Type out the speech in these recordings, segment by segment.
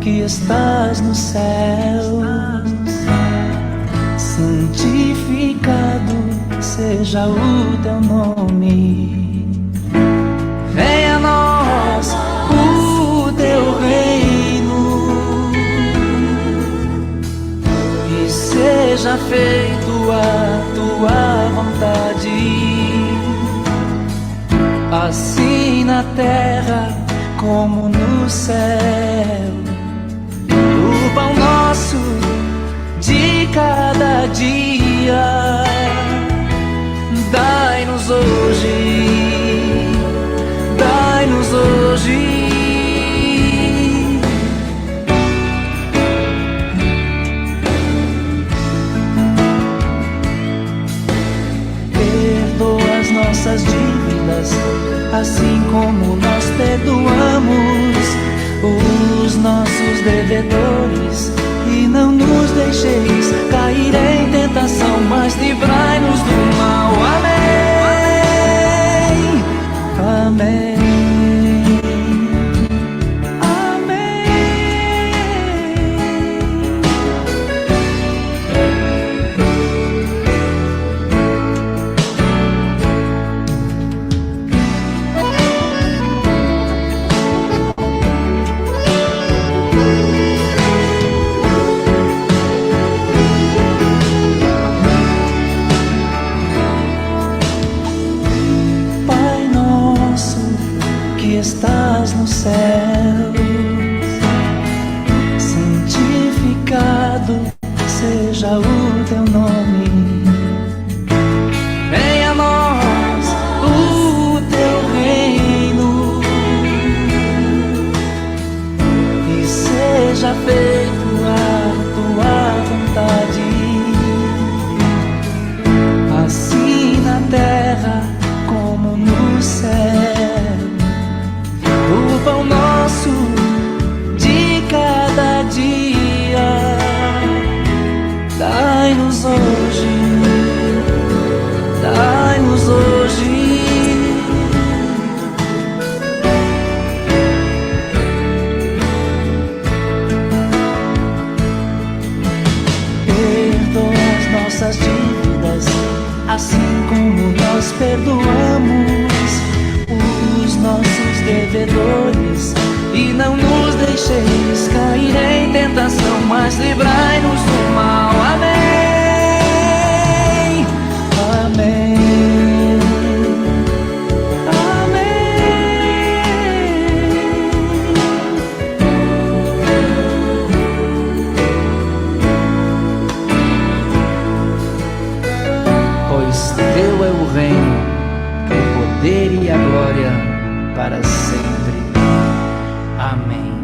que estás no céu, santificado seja o teu nome. Venha a nós o teu reino e seja feito a tua vontade, assim na terra como no céu. O pão nosso de cada dia dai-nos hoje, dai-nos hoje. Perdoa as nossas dívidas, assim como nós perdoamos os nossos devedores, e não nos deixeis cair em tentação, mas livrai-nos do mal. Amém, amém. Estás no céu, santificado seja o teu nome. Venha a nós o teu reino e seja feito a tua vontade, assim na terra como no céu. O pão nosso de cada dia dai-nos hoje, dai-nos hoje. Perdoa as nossas dívidas, assim como nós perdoamos os nossos devedores, e não nos deixeis cair em tentação, mas livrai-nos do mal. Amém, amém, amém. Pois teu é o reino, o poder e a glória para sempre. Amém.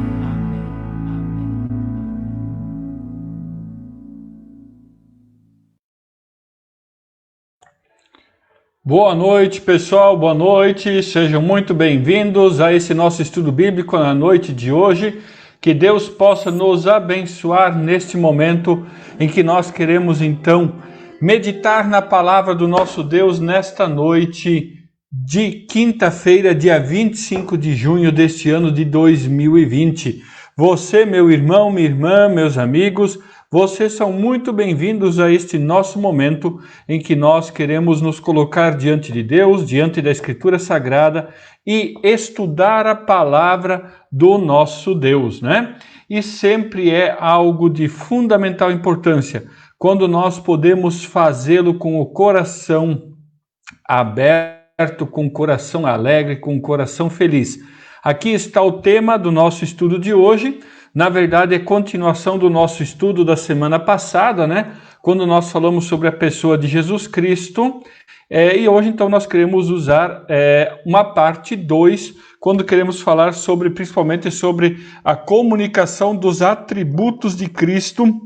Boa noite, pessoal, boa noite. Sejam muito bem-vindos a esse nosso estudo bíblico na noite de hoje. Que Deus possa nos abençoar neste momento em que nós queremos, então, meditar na palavra do nosso Deus nesta noite de quinta-feira, dia 25 de junho deste ano de 2020. Você, meu irmão, minha irmã, meus amigos, vocês são muito bem-vindos a este nosso momento em que nós queremos nos colocar diante de Deus, diante da Escritura Sagrada e estudar a palavra do nosso Deus, né? E sempre é algo de fundamental importância quando nós podemos fazê-lo com o coração aberto, com o coração alegre, com o coração feliz. Aqui está o tema do nosso estudo de hoje. Na verdade, é continuação do nosso estudo da semana passada, né? Quando nós falamos sobre a pessoa de Jesus Cristo. E hoje, então, nós queremos usar uma parte 2, quando queremos falar principalmente sobre a comunicação dos atributos de Cristo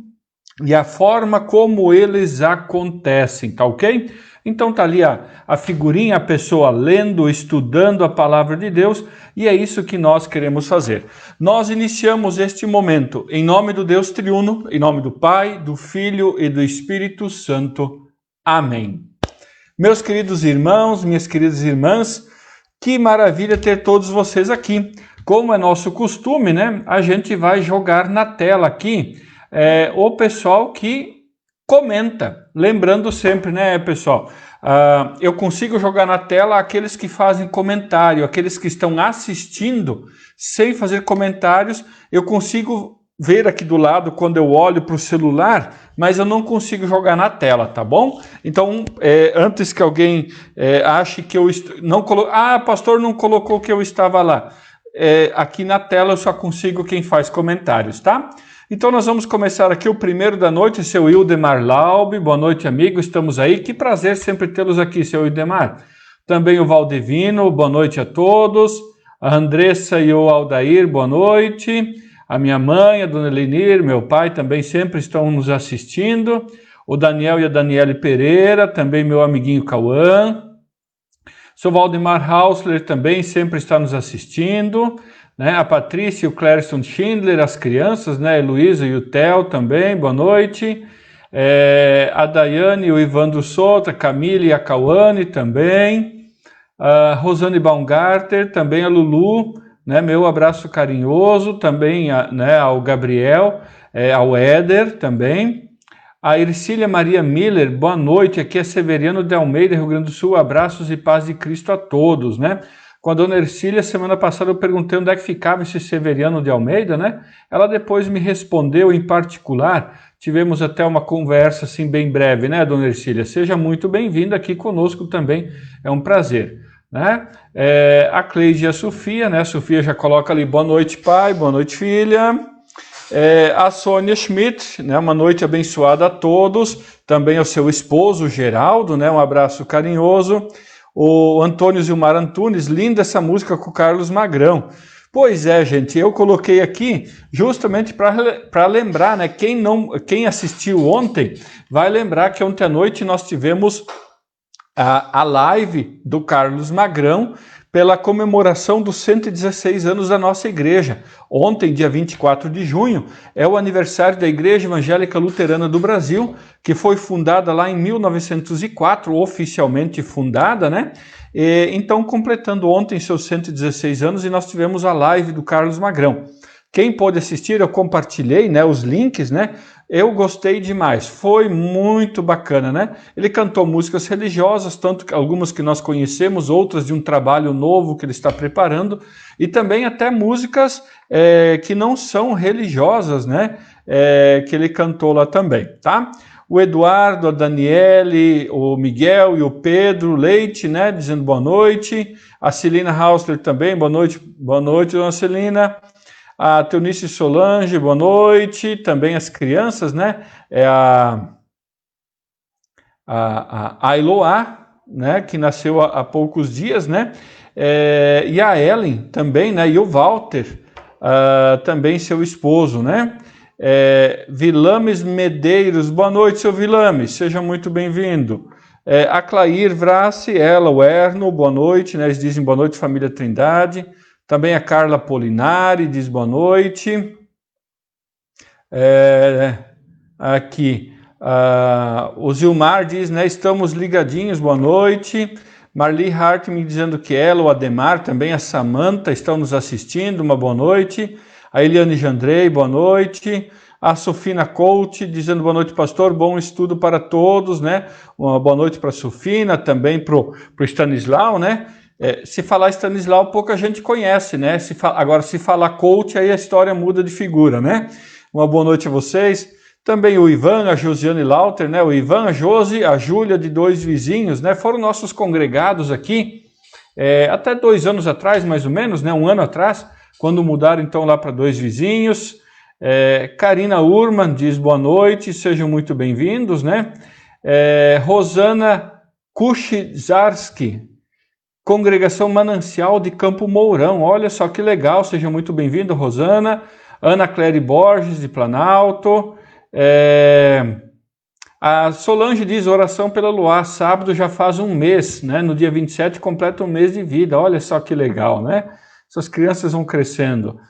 e a forma como eles acontecem, tá ok? Então tá ali a figurinha, a pessoa lendo, estudando a palavra de Deus, e é isso que nós queremos fazer. Nós iniciamos este momento em nome do Deus triuno, em nome do Pai, do Filho e do Espírito Santo. Amém. Meus queridos irmãos, minhas queridas irmãs, que maravilha ter todos vocês aqui. como é nosso costume, né, a gente vai jogar na tela aqui o pessoal que comenta. Lembrando sempre, né, pessoal, eu consigo jogar na tela aqueles que fazem comentário, aqueles que estão assistindo sem fazer comentários. Eu consigo ver aqui do lado quando eu olho para o celular, mas eu não consigo jogar na tela, tá bom? Então, antes que alguém ache que eu não coloquei... Ah, pastor, não colocou que eu estava lá. Aqui na tela eu só consigo quem faz comentários, tá? Então nós vamos começar aqui o primeiro da noite, seu Ildemar Laube. Boa noite, amigo, estamos aí. Que prazer sempre tê-los aqui, seu Ildemar. Também o Valdivino, boa noite a todos. A Andressa e o Aldair, boa noite. A minha mãe, a dona Elenir, meu pai também sempre estão nos assistindo. O Daniel e a Daniele Pereira, também meu amiguinho Cauã. Seu Valdemar Hausler também sempre está nos assistindo. Né? A Patrícia e o Clériston Schindler, as crianças, né? A Heloísa e o Theo também, boa noite. A Daiane e o Ivandro Souto, a Camila e a Cauane também. A Rosane Baumgarter, também a Lulu, né? Meu abraço carinhoso, também né, ao Gabriel, ao Éder também. A Ercília Maria Miller, boa noite, aqui é Severiano de Almeida, Rio Grande do Sul, abraços e paz de Cristo a todos, né? Com a dona Ercília, semana passada eu perguntei onde é que ficava esse Severiano de Almeida, né? Ela depois me respondeu em particular, tivemos até uma conversa assim bem breve, né, dona Ercília? Seja muito bem-vinda aqui conosco também, é um prazer, né? A Cleide e a Sofia, né? A Sofia já coloca ali, boa noite pai, boa noite filha. A Sônia Schmidt, né? Uma noite abençoada a todos, também ao seu esposo Geraldo, né? Um abraço carinhoso. O Antônio Zilmar Antunes, linda essa música com o Carlos Magrão. Pois é, gente, eu coloquei aqui justamente para lembrar, né? Quem assistiu ontem vai lembrar que ontem à noite nós tivemos a live do Carlos Magrão pela comemoração dos 116 anos da nossa igreja. Ontem, dia 24 de junho, é o aniversário da Igreja Evangélica Luterana do Brasil, que foi fundada lá em 1904, oficialmente fundada, né? Então, completando ontem seus 116 anos, e nós tivemos a live do Carlos Magrão. Quem pôde assistir, eu compartilhei, né, os links, né? Eu gostei demais, foi muito bacana, né? Ele cantou músicas religiosas, tanto algumas que nós conhecemos, outras de um trabalho novo que ele está preparando, e também até músicas que não são religiosas, né? Que ele cantou lá também, tá? O Eduardo, a Daniele, o Miguel e o Pedro Leite, né? Dizendo boa noite. A Celina Hausler também, boa noite, dona Celina. A Teunice Solange, boa noite. Também as crianças, né? A Eloá, né? Que nasceu há poucos dias, né? E a Ellen também, né? E o Walter, também seu esposo, né? Vilames Medeiros, boa noite, seu Vilames, seja muito bem-vindo. A Clair Vrassi, ela, o Erno, boa noite, né? Eles dizem boa noite, família Trindade. Também a Carla Polinari diz boa noite. Aqui, o Zilmar diz, né, estamos ligadinhos, boa noite. Marli Hartmann dizendo que ela, o Ademar, também a Samanta estão nos assistindo, uma boa noite. A Eliane Jandrei, boa noite. A Sofina Coach dizendo boa noite, pastor, bom estudo para todos, né? Uma boa noite para a Sofina, também para o Stanislau, né? Se falar Stanislau, pouca gente conhece, né? Agora, se falar coach, aí a história muda de figura, né? Uma boa noite a vocês. Também o Ivan, a Josiane Lauter, né? O Ivan, a Josi, a Júlia, de Dois Vizinhos, né? Foram nossos congregados aqui, até 2 anos atrás, mais ou menos, né? 1 ano atrás, quando mudaram, então, lá para Dois Vizinhos. Karina Urman diz boa noite, sejam muito bem-vindos, né? Rosana Kuchizarski, Congregação Manancial de Campo Mourão, olha só que legal, seja muito bem-vindo, Rosana. Ana Cléry Borges, de Planalto. A Solange diz, oração pela Luá, sábado já faz 1 mês, né? No dia 27 completa 1 mês de vida, olha só que legal, né? Essas crianças vão crescendo.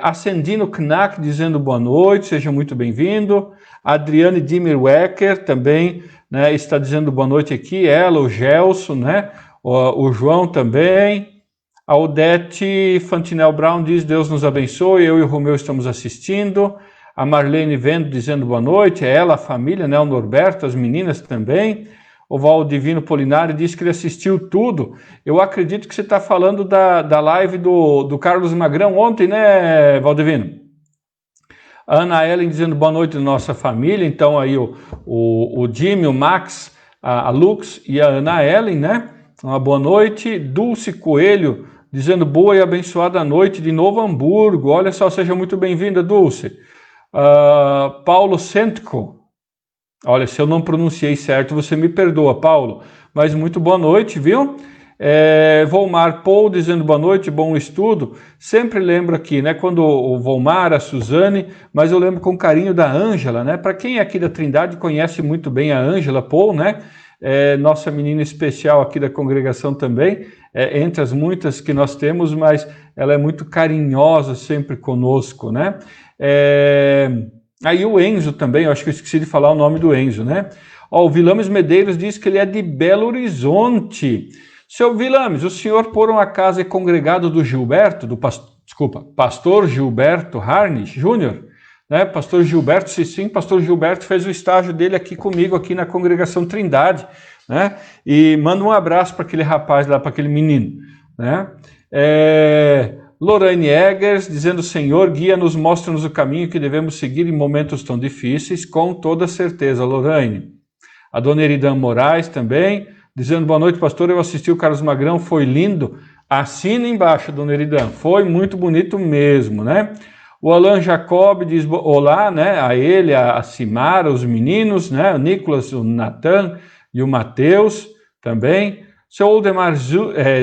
Ascendino Knack dizendo boa noite, seja muito bem-vindo. Adriane Dimmerwecker também, né, está dizendo boa noite aqui, ela, o Gelson, né? O João também, A Odete Fantinel Brown diz, Deus nos abençoe, eu e o Romeu estamos assistindo. A Marlene Vendo dizendo boa noite, é ela, a família, né? O Norberto, as meninas também. O Valdivino Polinari diz que ele assistiu tudo. Eu acredito que você está falando da live do Carlos Magrão ontem, né, Valdivino? A Ana Ellen dizendo boa noite nossa família. Então aí o Jimmy, o Max, a Lux e a Ana Ellen, né? Uma boa noite. Dulce Coelho dizendo boa e abençoada noite de Novo Hamburgo. Olha só, seja muito bem-vinda, Dulce. Paulo Sentco. Olha, se eu não pronunciei certo, você me perdoa, Paulo. Mas muito boa noite, viu? Volmar Paul dizendo boa noite, bom estudo. Sempre lembro aqui, né? Quando o Volmar, a Suzane, mas eu lembro com carinho da Ângela, né? Para quem é aqui da Trindade conhece muito bem a Ângela Paul, né? Nossa menina especial aqui da congregação também, entre as muitas que nós temos, mas ela é muito carinhosa sempre conosco, né? Aí o Enzo também, eu acho que eu esqueci de falar o nome do Enzo, né? O Vilames Medeiros diz que ele é de Belo Horizonte. Seu Vilames, o senhor por um acaso é congregado do Gilberto, pastor Gilberto Harnisch Júnior, né? Pastor Gilberto, sim, pastor Gilberto fez o estágio dele aqui comigo, aqui na congregação Trindade, né? E manda um abraço para aquele rapaz lá, para aquele menino, né? Lorraine Eggers dizendo, Senhor, guia-nos, mostra-nos o caminho que devemos seguir em momentos tão difíceis, com toda certeza, Lorraine. A dona Eridan Moraes também, dizendo, boa noite, pastor, eu assisti o Carlos Magrão, foi lindo. Assina embaixo, dona Eridan, foi muito bonito mesmo, né? O Alan Jacob diz olá, né? A ele, a Simara, os meninos, né? O Nicolas, o Natan e o Matheus também. Seu Oldemar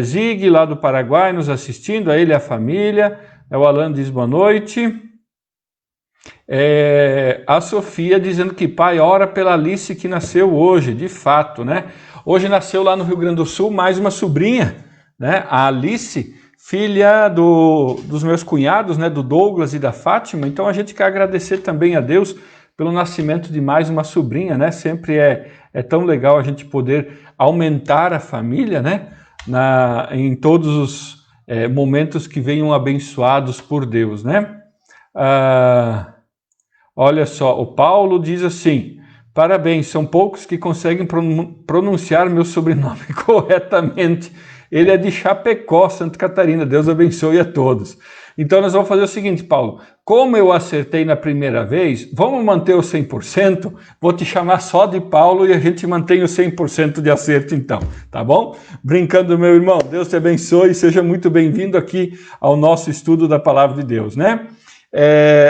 Zig, lá do Paraguai, nos assistindo, a ele, a família. O Alan diz boa noite. A Sofia dizendo que pai, ora pela Alice que nasceu hoje, de fato, né? Hoje nasceu lá no Rio Grande do Sul mais uma sobrinha, né? A Alice, filha dos meus cunhados, né? Do Douglas e da Fátima. Então a gente quer agradecer também a Deus pelo nascimento de mais uma sobrinha, né? Sempre é tão legal a gente poder aumentar a família, né? Em todos os momentos que venham abençoados por Deus, né? Olha só, o Paulo diz assim, parabéns, são poucos que conseguem pronunciar meu sobrenome corretamente. Ele é de Chapecó, Santa Catarina, Deus abençoe a todos. Então nós vamos fazer o seguinte, Paulo, como eu acertei na primeira vez, vamos manter o 100%, vou te chamar só de Paulo e a gente mantém o 100% de acerto então, tá bom? Brincando, meu irmão, Deus te abençoe e seja muito bem-vindo aqui ao nosso estudo da Palavra de Deus, né?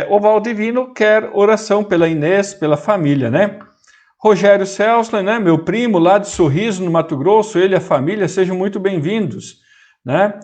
O Valdivino quer oração pela Inês, pela família, né? Rogério Celsler, né, meu primo lá de Sorriso, no Mato Grosso, ele e a família, sejam muito bem-vindos, né?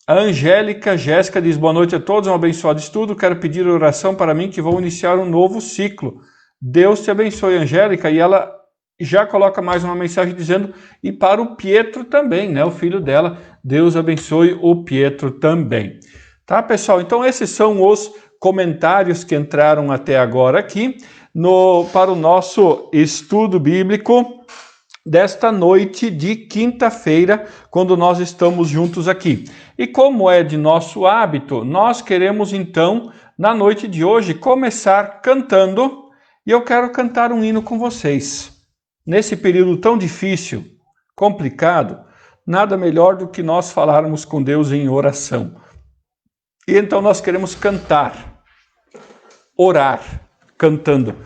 A Angélica Jéssica diz, boa noite a todos, um abençoado estudo, quero pedir oração para mim que vou iniciar um novo ciclo. Deus te abençoe, Angélica, e ela já coloca mais uma mensagem dizendo, e para o Pietro também, né, o filho dela, Deus abençoe o Pietro também. Tá, pessoal? Então esses são os comentários que entraram até agora aqui para o nosso estudo bíblico desta noite de quinta-feira, quando nós estamos juntos aqui. E como é de nosso hábito, nós queremos então, na noite de hoje, começar cantando, e eu quero cantar um hino com vocês. Nesse período tão difícil, complicado, nada melhor do que nós falarmos com Deus em oração. E então nós queremos cantar, orar, cantando.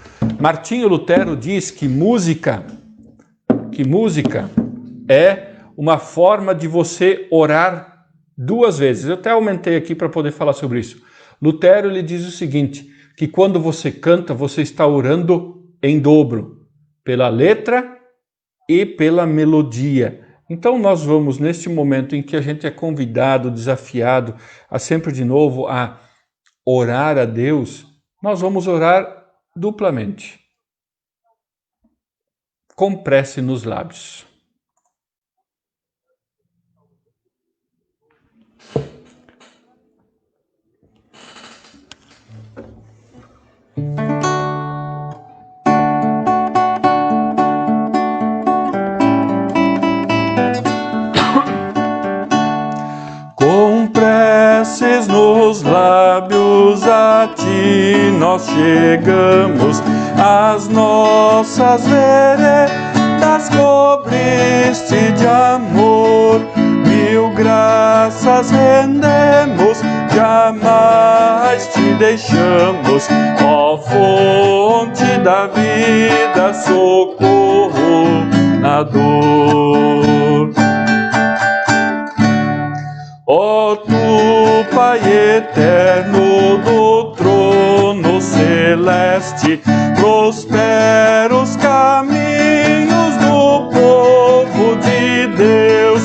Martinho Lutero diz que música é uma forma de você orar duas vezes. Eu até aumentei aqui para poder falar sobre isso. Lutero ele diz o seguinte, que quando você canta, você está orando em dobro, pela letra e pela melodia. Então nós vamos, neste momento em que a gente é convidado, desafiado a sempre de novo a orar a Deus, nós vamos orar duplamente, com prece nos lábios. nós chegamos, as nossas veredas cobriste de amor. Mil graças rendemos, jamais te deixamos, ó fonte da vida, socorro na dor. Ó tu, Pai eterno do trono celeste, prospera os caminhos do povo de Deus,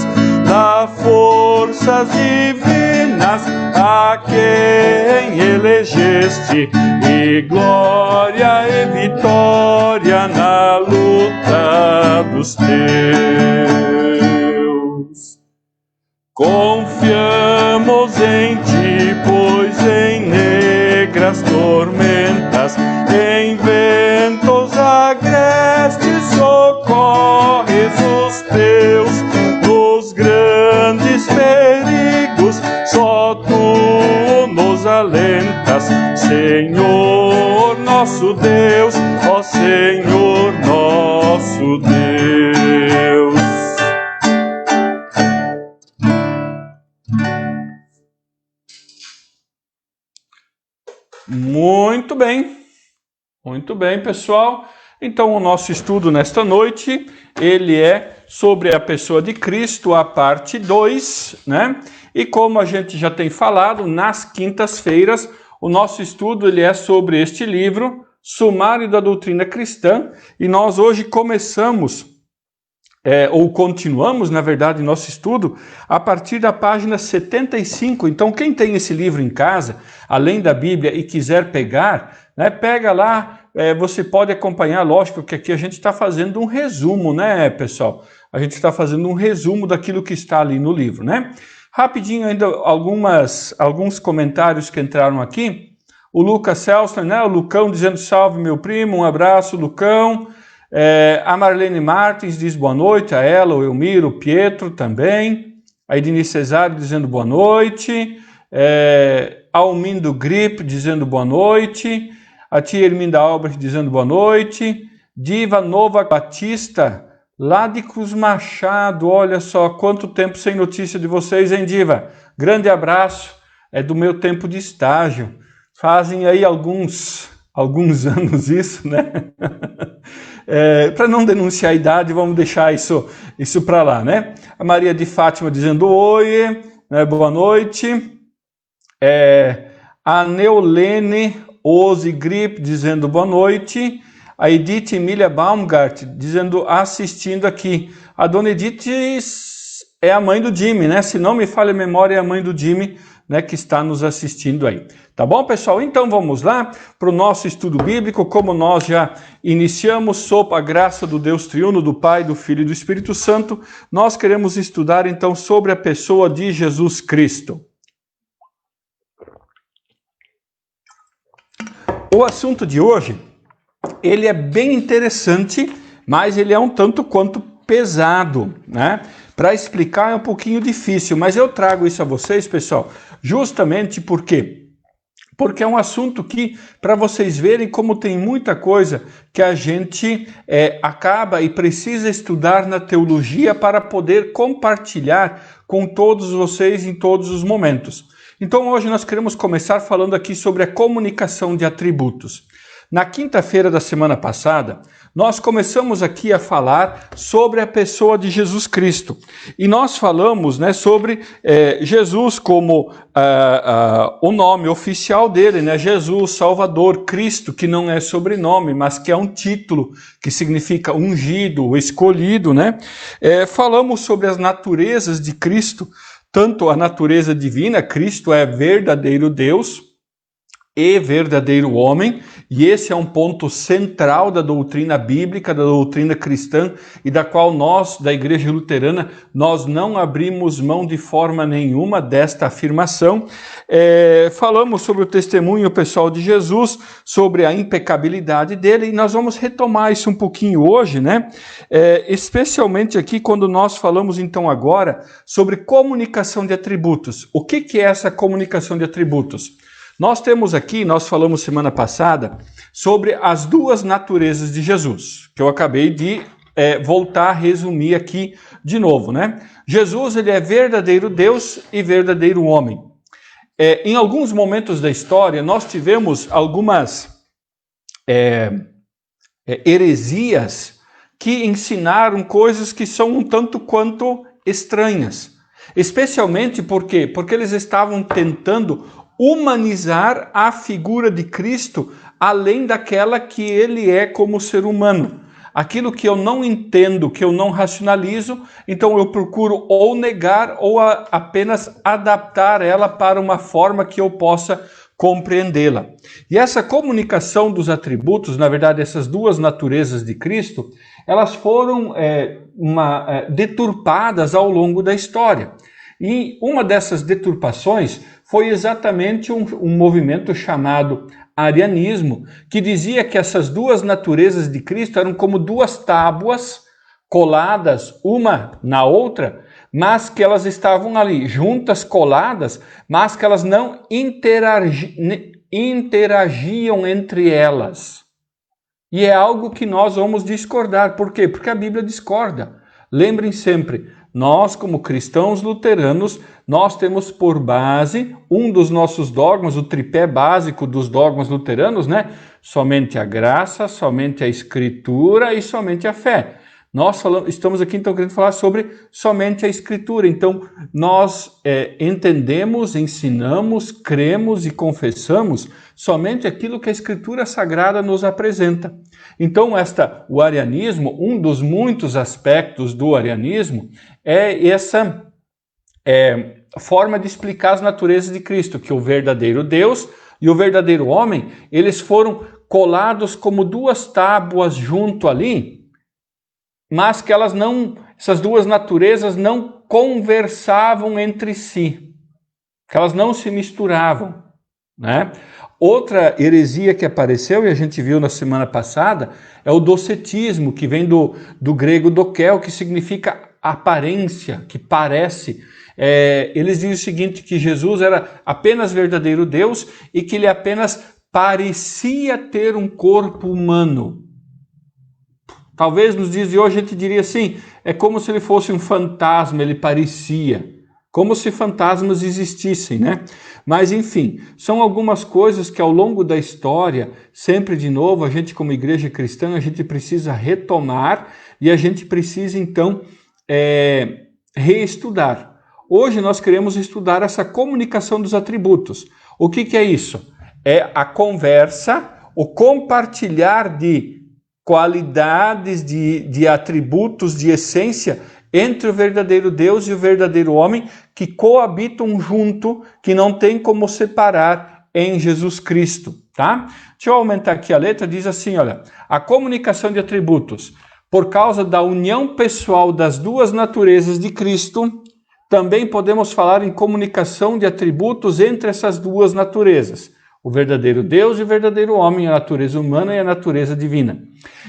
dá forças divinas a quem elegeste, e glória e vitória na luta dos teus. Confiamos em ti, pois em negras tormentas, em ventos agrestes socorres os teus. Nos grandes perigos só tu nos alentas, Senhor nosso Deus, ó Senhor nosso Deus. Muito bem, pessoal. Então, o nosso estudo nesta noite, ele é sobre a pessoa de Cristo, a parte 2, né? E como a gente já tem falado, nas quintas-feiras, o nosso estudo ele é sobre este livro, Sumário da Doutrina Cristã, e nós hoje começamos, ou continuamos, na verdade, nosso estudo, a partir da página 75. Então, quem tem esse livro em casa, além da Bíblia, e quiser pegar, né, pega lá, você pode acompanhar, lógico que aqui a gente está fazendo um resumo, né, pessoal? A gente está fazendo um resumo daquilo que está ali no livro, né? Rapidinho ainda alguns comentários que entraram aqui. O Lucas Celso, né, o Lucão dizendo salve meu primo, um abraço Lucão. A Marlene Martins diz boa noite, a ela, o Elmiro, o Pietro também. A Edine Cesário dizendo boa noite. Almindo Grip dizendo boa noite. A tia Herminda Albrecht dizendo boa noite. Diva Nova Batista, lá de Cruz Machado, olha só, quanto tempo sem notícia de vocês, hein, Diva? Grande abraço, é do meu tempo de estágio. Fazem aí alguns anos isso, né? Para não denunciar a idade, vamos deixar isso para lá, né? A Maria de Fátima dizendo oi, né? Boa noite. A Neolene Ose Grip dizendo boa noite. A Edith Emília Baumgart dizendo, assistindo aqui. A dona Edith é a mãe do Jimmy, né? Se não me falha a memória, é a mãe do Jimmy, né, que está nos assistindo aí. Tá bom, pessoal? Então vamos lá para o nosso estudo bíblico. Como nós já iniciamos, sob a graça do Deus triuno, do Pai, do Filho e do Espírito Santo, nós queremos estudar então sobre a pessoa de Jesus Cristo. O assunto de hoje, ele é bem interessante, mas ele é um tanto quanto pesado, né? Para explicar é um pouquinho difícil, mas eu trago isso a vocês, pessoal, justamente porque é um assunto que, para vocês verem como tem muita coisa que a gente acaba e precisa estudar na teologia para poder compartilhar com todos vocês em todos os momentos. Então hoje nós queremos começar falando aqui sobre a comunicação de atributos. Na quinta-feira da semana passada, nós começamos aqui a falar sobre a pessoa de Jesus Cristo. E nós falamos, né, sobre Jesus como o nome oficial dele, né, Jesus, Salvador, Cristo, que não é sobrenome, mas que é um título que significa ungido, escolhido, né? Falamos sobre as naturezas de Cristo, tanto a natureza divina, Cristo é verdadeiro Deus e verdadeiro homem, e esse é um ponto central da doutrina bíblica, da doutrina cristã, e da qual nós, da Igreja Luterana, nós não abrimos mão de forma nenhuma desta afirmação. Falamos sobre o testemunho pessoal de Jesus, sobre a impecabilidade dele, e nós vamos retomar isso um pouquinho hoje, né? Especialmente aqui quando nós falamos então agora sobre comunicação de atributos. O que é essa comunicação de atributos? Nós temos aqui, nós falamos semana passada, sobre as duas naturezas de Jesus, que eu acabei de voltar a resumir aqui de novo, né? Jesus, ele é verdadeiro Deus e verdadeiro homem. Em alguns momentos da história, nós tivemos algumas heresias que ensinaram coisas que são um tanto quanto estranhas. Especialmente por quê? Porque eles estavam tentando humanizar a figura de Cristo além daquela que ele é como ser humano. Aquilo que eu não entendo, que eu não racionalizo, então eu procuro ou negar ou apenas adaptar ela para uma forma que eu possa compreendê-la. E essa comunicação dos atributos, na verdade, essas duas naturezas de Cristo, elas foram deturpadas ao longo da história. E uma dessas deturpações foi exatamente um movimento chamado arianismo, que dizia que essas duas naturezas de Cristo eram como duas tábuas coladas uma na outra, mas que elas estavam ali juntas, coladas, mas que elas não interagiam entre elas. E é algo que nós vamos discordar. Por quê? Porque a Bíblia discorda. Lembrem sempre, nós como cristãos luteranos, nós temos por base um dos nossos dogmas, o tripé básico dos dogmas luteranos, né? Somente a graça, somente a escritura e somente a fé. Nós estamos aqui então querendo falar sobre somente a escritura. Então nós entendemos, ensinamos, cremos e confessamos somente aquilo que a escritura sagrada nos apresenta. Então o arianismo, um dos muitos aspectos do arianismo é essa forma de explicar as naturezas de Cristo, que o verdadeiro Deus e o verdadeiro homem, eles foram colados como duas tábuas junto ali, mas que essas duas naturezas não conversavam entre si, que elas não se misturavam, né? Outra heresia que apareceu, e a gente viu na semana passada, é o docetismo, que vem do grego dokel, que significa aparência, que parece. Eles dizem o seguinte, que Jesus era apenas verdadeiro Deus e que ele apenas parecia ter um corpo humano. Talvez nos dias de hoje a gente diria assim, é como se ele fosse um fantasma, ele parecia, como se fantasmas existissem, né? Mas enfim, são algumas coisas que ao longo da história, sempre de novo, a gente como igreja cristã, a gente precisa retomar e a gente precisa então reestudar. Hoje nós queremos estudar essa comunicação dos atributos. O que é isso? É a conversa, o compartilhar de qualidades, de atributos, de essência entre o verdadeiro Deus e o verdadeiro homem que coabitam junto, que não tem como separar em Jesus Cristo, tá? Deixa eu aumentar aqui a letra, diz assim, olha, a comunicação de atributos, por causa da união pessoal das duas naturezas de Cristo, também podemos falar em comunicação de atributos entre essas duas naturezas. O verdadeiro Deus e o verdadeiro homem, a natureza humana e a natureza divina.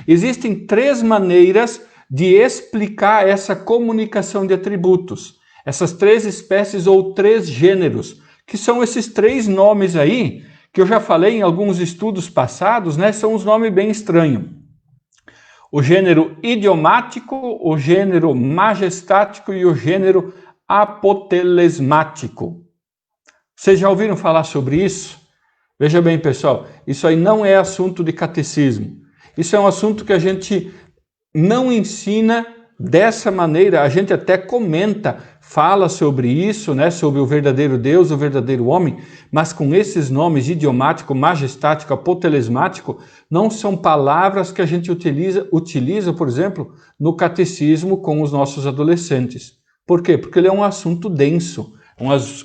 Existem três maneiras de explicar essa comunicação de atributos. Essas três espécies ou três gêneros, que são esses três nomes aí, que eu já falei em alguns estudos passados, né? São uns nomes bem estranhos. O gênero idiomático, o gênero majestático e o gênero apotelesmático. Vocês já ouviram falar sobre isso? Veja bem, pessoal, isso aí não é assunto de catecismo. Isso é um assunto que a gente não ensina dessa maneira. A gente até comenta, fala sobre isso, né, sobre o verdadeiro Deus, o verdadeiro homem, mas com esses nomes idiomático, majestático, apotelesmático, não são palavras que a gente utiliza, por exemplo, no catecismo com os nossos adolescentes. Por quê? Porque ele é um assunto denso.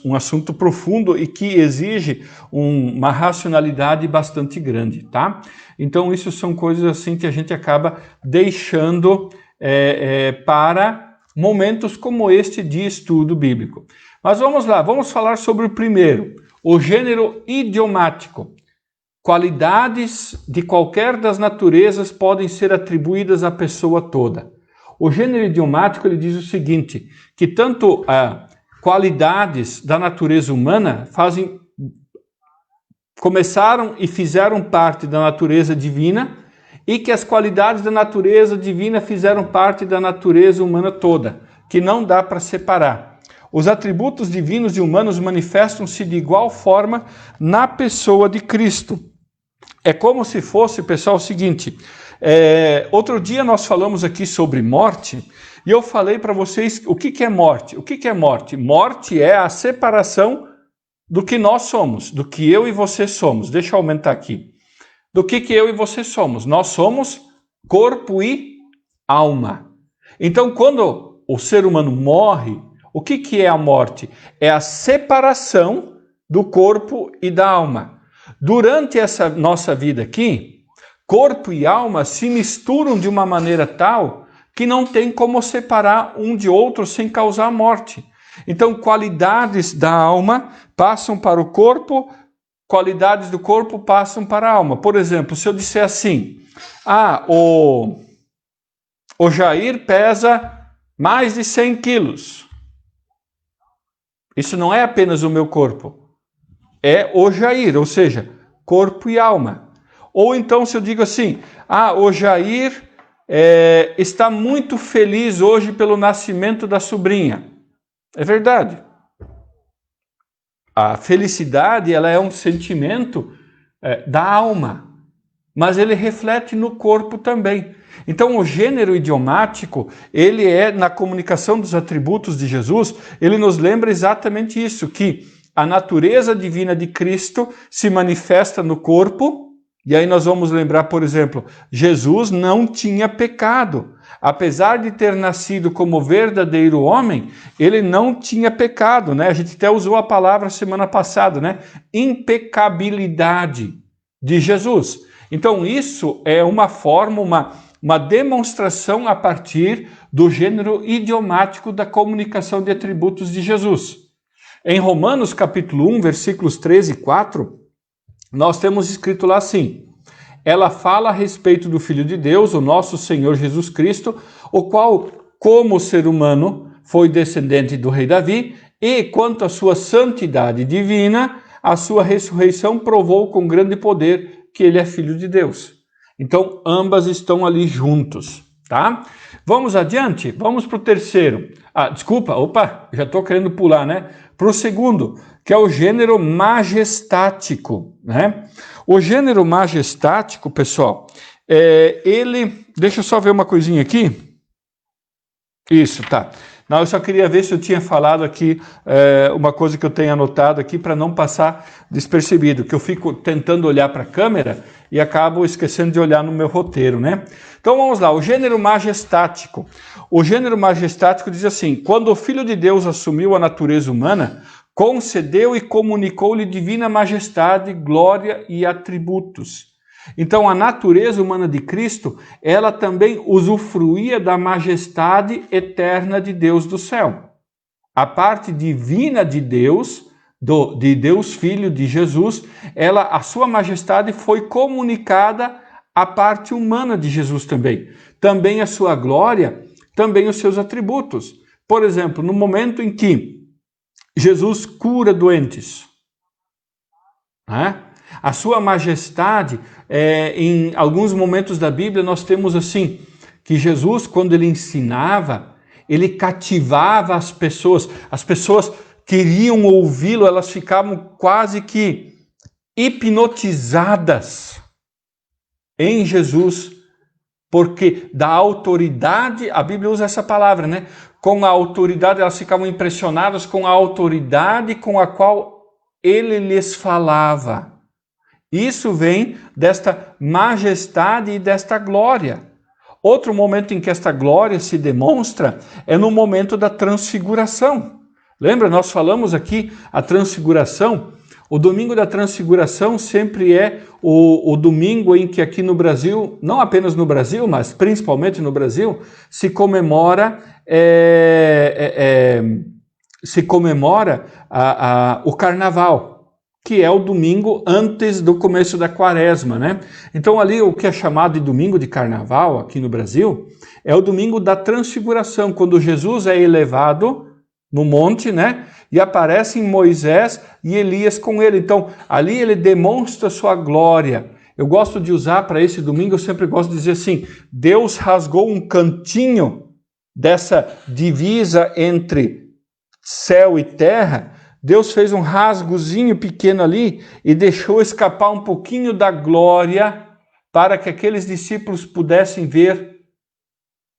Um assunto profundo e que exige uma racionalidade bastante grande, tá? Então, isso são coisas assim que a gente acaba deixando para momentos como este de estudo bíblico. Mas vamos lá, vamos falar sobre o primeiro, o gênero idiomático. Qualidades de qualquer das naturezas podem ser atribuídas à pessoa toda. O gênero idiomático, ele diz o seguinte, que tanto qualidades da natureza humana fazem começaram e fizeram parte da natureza divina e que as qualidades da natureza divina fizeram parte da natureza humana toda, que não dá para separar. Os atributos divinos e humanos manifestam-se de igual forma na pessoa de Cristo. É como se fosse, pessoal, o seguinte, outro dia nós falamos aqui sobre morte, e eu falei para vocês o que é morte. O que é morte? Morte é a separação do que nós somos, do que eu e você somos. Deixa eu aumentar aqui. Do que eu e você somos? Nós somos corpo e alma. Então, quando o ser humano morre, o que é a morte? É a separação do corpo e da alma. Durante essa nossa vida aqui, corpo e alma se misturam de uma maneira tal que não tem como separar um de outro sem causar morte. Então, qualidades da alma passam para o corpo, qualidades do corpo passam para a alma. Por exemplo, se eu disser assim, o Jair pesa mais de 100 quilos. Isso não é apenas o meu corpo, é o Jair, ou seja, corpo e alma. Ou então se eu digo assim, o Jair está muito feliz hoje pelo nascimento da sobrinha. É verdade. A felicidade, ela é um sentimento da alma, mas ele reflete no corpo também. Então, o gênero idiomático, ele na comunicação dos atributos de Jesus, ele nos lembra exatamente isso, que a natureza divina de Cristo se manifesta no corpo, e aí nós vamos lembrar, por exemplo, Jesus não tinha pecado. Apesar de ter nascido como verdadeiro homem, ele não tinha pecado, né? A gente até usou a palavra semana passada, né? Impecabilidade de Jesus. Então, isso é uma forma, uma demonstração a partir do gênero idiomático da comunicação de atributos de Jesus. Em Romanos capítulo 1, versículos 13 e 4, nós temos escrito lá assim, ela fala a respeito do Filho de Deus, o nosso Senhor Jesus Cristo, o qual, como ser humano, foi descendente do rei Davi, e quanto à sua santidade divina, a sua ressurreição provou com grande poder que ele é Filho de Deus. Então, ambas estão ali juntos, tá? Vamos adiante? Vamos para o terceiro. Já estou querendo pular, né? Para o segundo, que é o gênero majestático, né? O gênero majestático, pessoal, deixa eu só ver uma coisinha aqui. Isso, tá. Não, eu só queria ver se eu tinha falado aqui uma coisa que eu tenho anotado aqui para não passar despercebido, que eu fico tentando olhar para a câmera e acabo esquecendo de olhar no meu roteiro, né? Então vamos lá, o gênero majestático. O gênero majestático diz assim, quando o Filho de Deus assumiu a natureza humana, concedeu e comunicou-lhe divina majestade, glória e atributos. Então, a natureza humana de Cristo, ela também usufruía da majestade eterna de Deus do céu. A parte divina de Deus, de Deus Filho, de Jesus, a sua majestade foi comunicada à parte humana de Jesus também. Também a sua glória, também os seus atributos. Por exemplo, no momento em que Jesus cura doentes, né? A sua majestade, em alguns momentos da Bíblia, nós temos assim, que Jesus, quando ele ensinava, ele cativava as pessoas queriam ouvi-lo, elas ficavam quase que hipnotizadas em Jesus, porque da autoridade, a Bíblia usa essa palavra, né? Com a autoridade, elas ficavam impressionadas com a autoridade com a qual ele lhes falava. Isso vem desta majestade e desta glória. Outro momento em que esta glória se demonstra é no momento da transfiguração. Lembra, nós falamos aqui a transfiguração? O domingo da transfiguração sempre é o domingo em que aqui no Brasil, não apenas no Brasil, mas principalmente no Brasil, se comemora o Carnaval, que é o domingo antes do começo da Quaresma, né? Então ali o que é chamado de domingo de Carnaval aqui no Brasil é o domingo da transfiguração, quando Jesus é elevado no monte, né? E aparecem Moisés e Elias com ele. Então, ali ele demonstra sua glória. Eu gosto de usar para esse domingo, eu sempre gosto de dizer assim, Deus rasgou um cantinho dessa divisa entre céu e terra, Deus fez um rasgozinho pequeno ali e deixou escapar um pouquinho da glória para que aqueles discípulos pudessem ver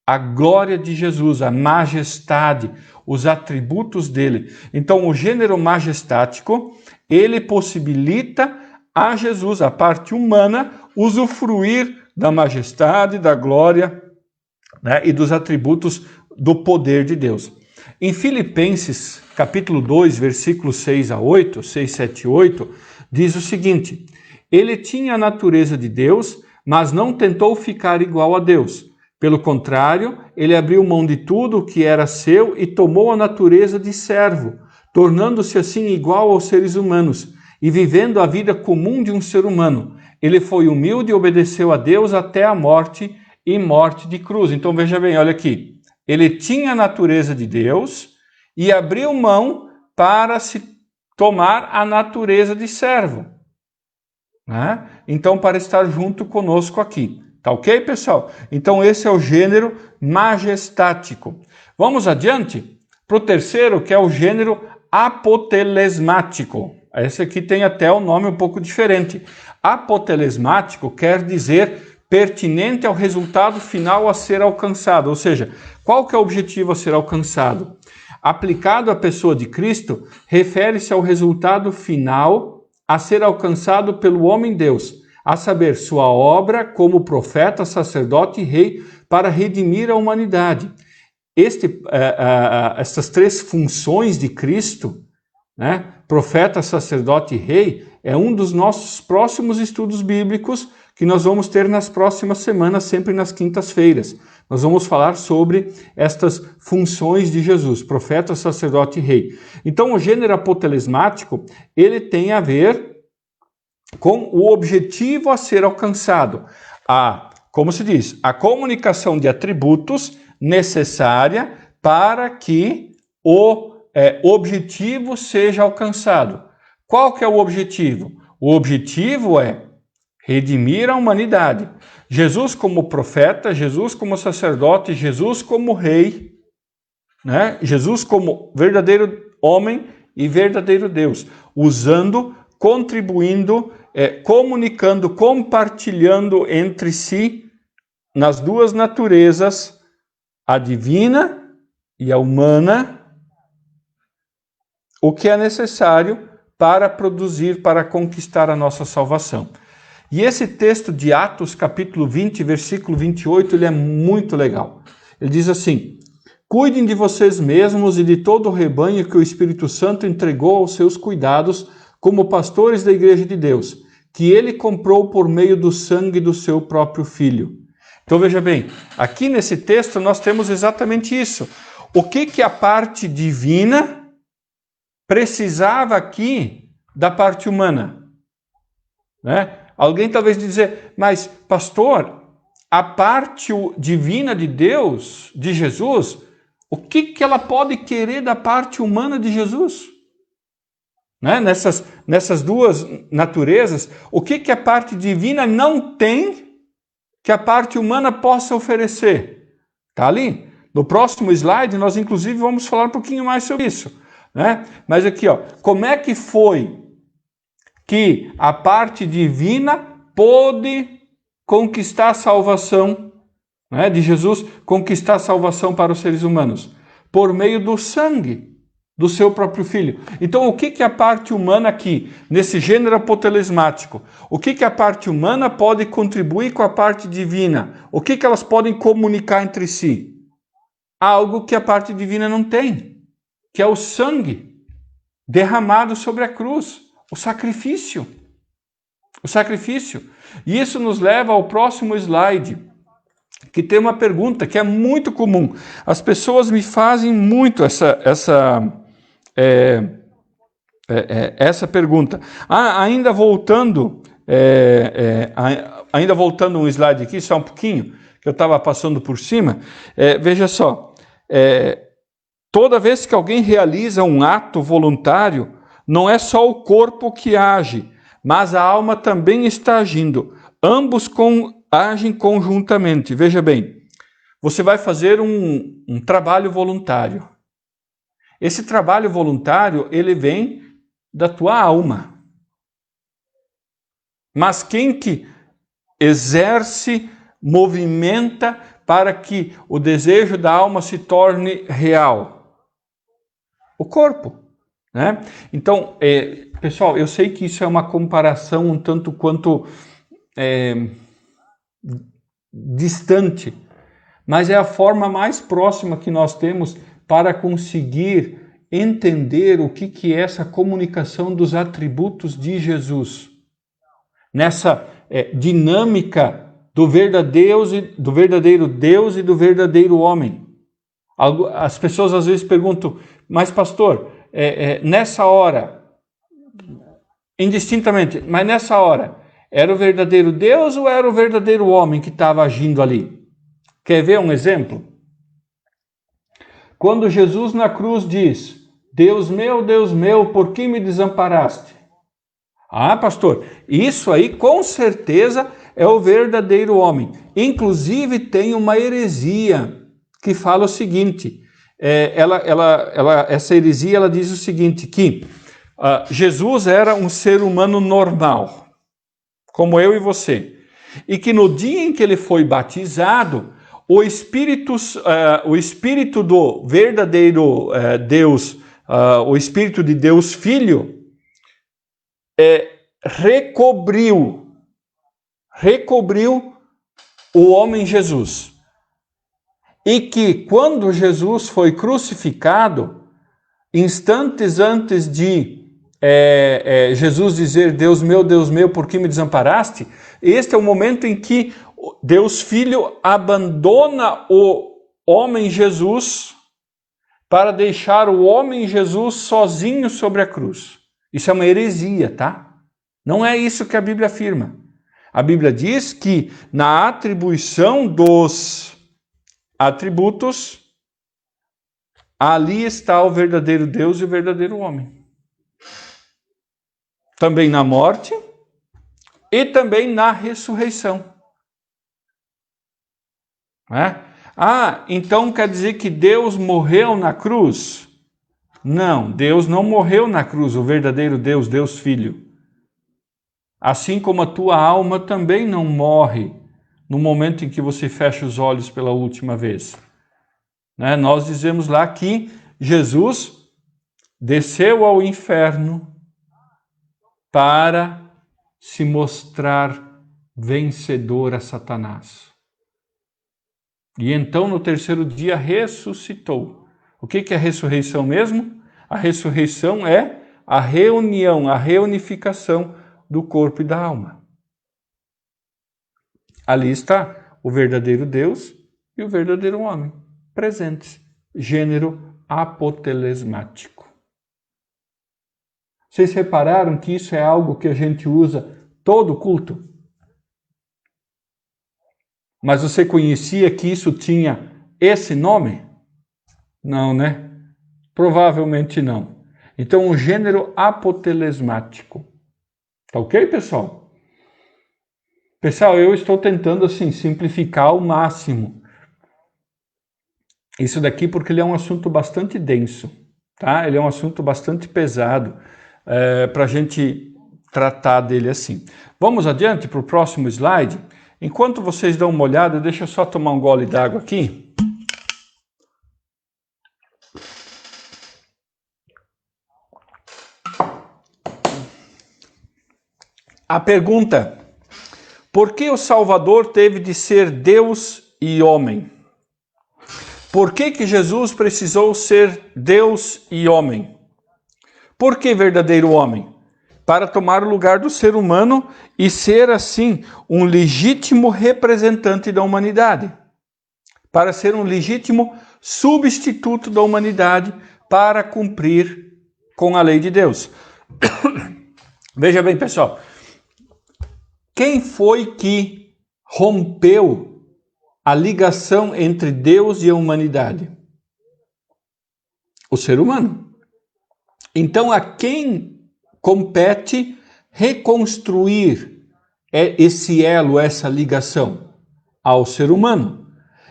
a glória de Jesus, a majestade, os atributos dele. Então, o gênero majestático, ele possibilita a Jesus, a parte humana, usufruir da majestade, da glória, né, e dos atributos do poder de Deus. Em Filipenses, capítulo 2, versículos 6 a 8, 6, 7 e 8, diz o seguinte: ele tinha a natureza de Deus, mas não tentou ficar igual a Deus. Pelo contrário, ele abriu mão de tudo o que era seu e tomou a natureza de servo, tornando-se assim igual aos seres humanos e vivendo a vida comum de um ser humano. Ele foi humilde e obedeceu a Deus até a morte e morte de cruz. Então veja bem, olha aqui. Ele tinha a natureza de Deus e abriu mão para se tomar a natureza de servo, né? Então, para estar junto conosco aqui. Tá ok, pessoal? Então, esse é o gênero majestático. Vamos adiante para o terceiro, que é o gênero apotelesmático. Esse aqui tem até um nome um pouco diferente. Apotelesmático quer dizer pertinente ao resultado final a ser alcançado. Ou seja, qual que é o objetivo a ser alcançado? Aplicado à pessoa de Cristo, refere-se ao resultado final a ser alcançado pelo homem-Deus, a saber, sua obra como profeta, sacerdote e rei para redimir a humanidade. Essas três funções de Cristo, né, profeta, sacerdote e rei, é um dos nossos próximos estudos bíblicos que nós vamos ter nas próximas semanas, sempre nas quintas-feiras. Nós vamos falar sobre estas funções de Jesus, profeta, sacerdote e rei. Então, o gênero apotelesmático, ele tem a ver com o objetivo a ser alcançado. Como se diz, a comunicação de atributos necessária para que o objetivo seja alcançado. Qual que é o objetivo? O objetivo é redimir a humanidade. Jesus como profeta, Jesus como sacerdote, Jesus como rei, né? Jesus como verdadeiro homem e verdadeiro Deus, usando, contribuindo, comunicando, compartilhando entre si, nas duas naturezas, a divina e a humana, o que é necessário para produzir, para conquistar a nossa salvação. E esse texto de Atos, capítulo 20, versículo 28, ele é muito legal. Ele diz assim: cuidem de vocês mesmos e de todo o rebanho que o Espírito Santo entregou aos seus cuidados como pastores da igreja de Deus, que ele comprou por meio do sangue do seu próprio Filho. Então veja bem, aqui nesse texto nós temos exatamente isso. O que a parte divina precisava aqui da parte humana, né? Alguém talvez dizer, mas pastor, a parte divina de Deus, de Jesus, o que ela pode querer da parte humana de Jesus? Né? Nessas duas naturezas, o que a parte divina não tem que a parte humana possa oferecer? Está ali. No próximo slide, nós inclusive vamos falar um pouquinho mais sobre isso, né? Mas aqui, ó, como é que foi que a parte divina pôde conquistar a salvação, né, de Jesus, conquistar a salvação para os seres humanos? Por meio do sangue do seu próprio Filho. Então, o que a parte humana aqui, nesse gênero apotelesmático, o que a parte humana pode contribuir com a parte divina? O que elas podem comunicar entre si? Algo que a parte divina não tem, que é o sangue derramado sobre a cruz, o sacrifício. O sacrifício. E isso nos leva ao próximo slide, que tem uma pergunta que é muito comum. As pessoas me fazem muito essa pergunta. Ainda voltando um slide aqui, só um pouquinho, que eu estava passando por cima. Veja só. Toda vez que alguém realiza um ato voluntário, não é só o corpo que age, mas a alma também está agindo. Ambos agem conjuntamente. Veja bem, você vai fazer um trabalho voluntário. Esse trabalho voluntário, ele vem da tua alma. Mas quem que exerce, movimenta para que o desejo da alma se torne real? O corpo, né? Então, pessoal, eu sei que isso é uma comparação um tanto quanto distante, mas é a forma mais próxima que nós temos para conseguir entender o que é essa comunicação dos atributos de Jesus. Nessa dinâmica do verdadeiro Deus e do verdadeiro homem. As pessoas às vezes perguntam, mas pastor, nessa hora, indistintamente, mas nessa hora, era o verdadeiro Deus ou era o verdadeiro homem que estava agindo ali? Quer ver um exemplo? Quando Jesus na cruz diz, Deus meu, por que me desamparaste? Ah, pastor, isso aí com certeza é o verdadeiro homem. Inclusive tem uma heresia que fala o seguinte, essa heresia ela diz o seguinte, que Jesus era um ser humano normal, como eu e você, e que no dia em que ele foi batizado, o espírito do verdadeiro Deus, o espírito de Deus Filho, recobriu o homem Jesus. E que quando Jesus foi crucificado, instantes antes de Jesus dizer, Deus meu, por que me desamparaste? Este é o momento em que Deus Filho abandona o homem Jesus para deixar o homem Jesus sozinho sobre a cruz. Isso é uma heresia, tá? Não é isso que a Bíblia afirma. A Bíblia diz que na atribuição dos atributos, ali está o verdadeiro Deus e o verdadeiro homem. Também na morte e também na ressurreição. Então quer dizer que Deus morreu na cruz? Não, Deus não morreu na cruz, o verdadeiro Deus, Deus Filho. Assim como a tua alma também não morre no momento em que você fecha os olhos pela última vez. Nós dizemos lá que Jesus desceu ao inferno para se mostrar vencedor a Satanás. E então, no terceiro dia, ressuscitou. O que é a ressurreição mesmo? A ressurreição é a reunião, a reunificação do corpo e da alma. Ali está o verdadeiro Deus e o verdadeiro homem, presentes. Gênero apotelesmático. Vocês repararam que isso é algo que a gente usa todo culto? Mas você conhecia que isso tinha esse nome? Não, né? Provavelmente não. Então, o gênero apotelesmático. Tá ok, pessoal? Pessoal, eu estou tentando assim simplificar ao máximo isso daqui porque ele é um assunto bastante denso, tá? Ele é um assunto bastante pesado para a gente tratar dele assim. Vamos adiante para o próximo slide? Enquanto vocês dão uma olhada, deixa eu só tomar um gole d'água aqui. A pergunta: por que o Salvador teve de ser Deus e homem? Por que Jesus precisou ser Deus e homem? Por que verdadeiro homem? Para tomar o lugar do ser humano e ser, assim, um legítimo representante da humanidade. Para ser um legítimo substituto da humanidade para cumprir com a lei de Deus. Veja bem, pessoal. Quem foi que rompeu a ligação entre Deus e a humanidade? O ser humano. Então, a quem compete reconstruir esse elo, essa ligação? Ao ser humano.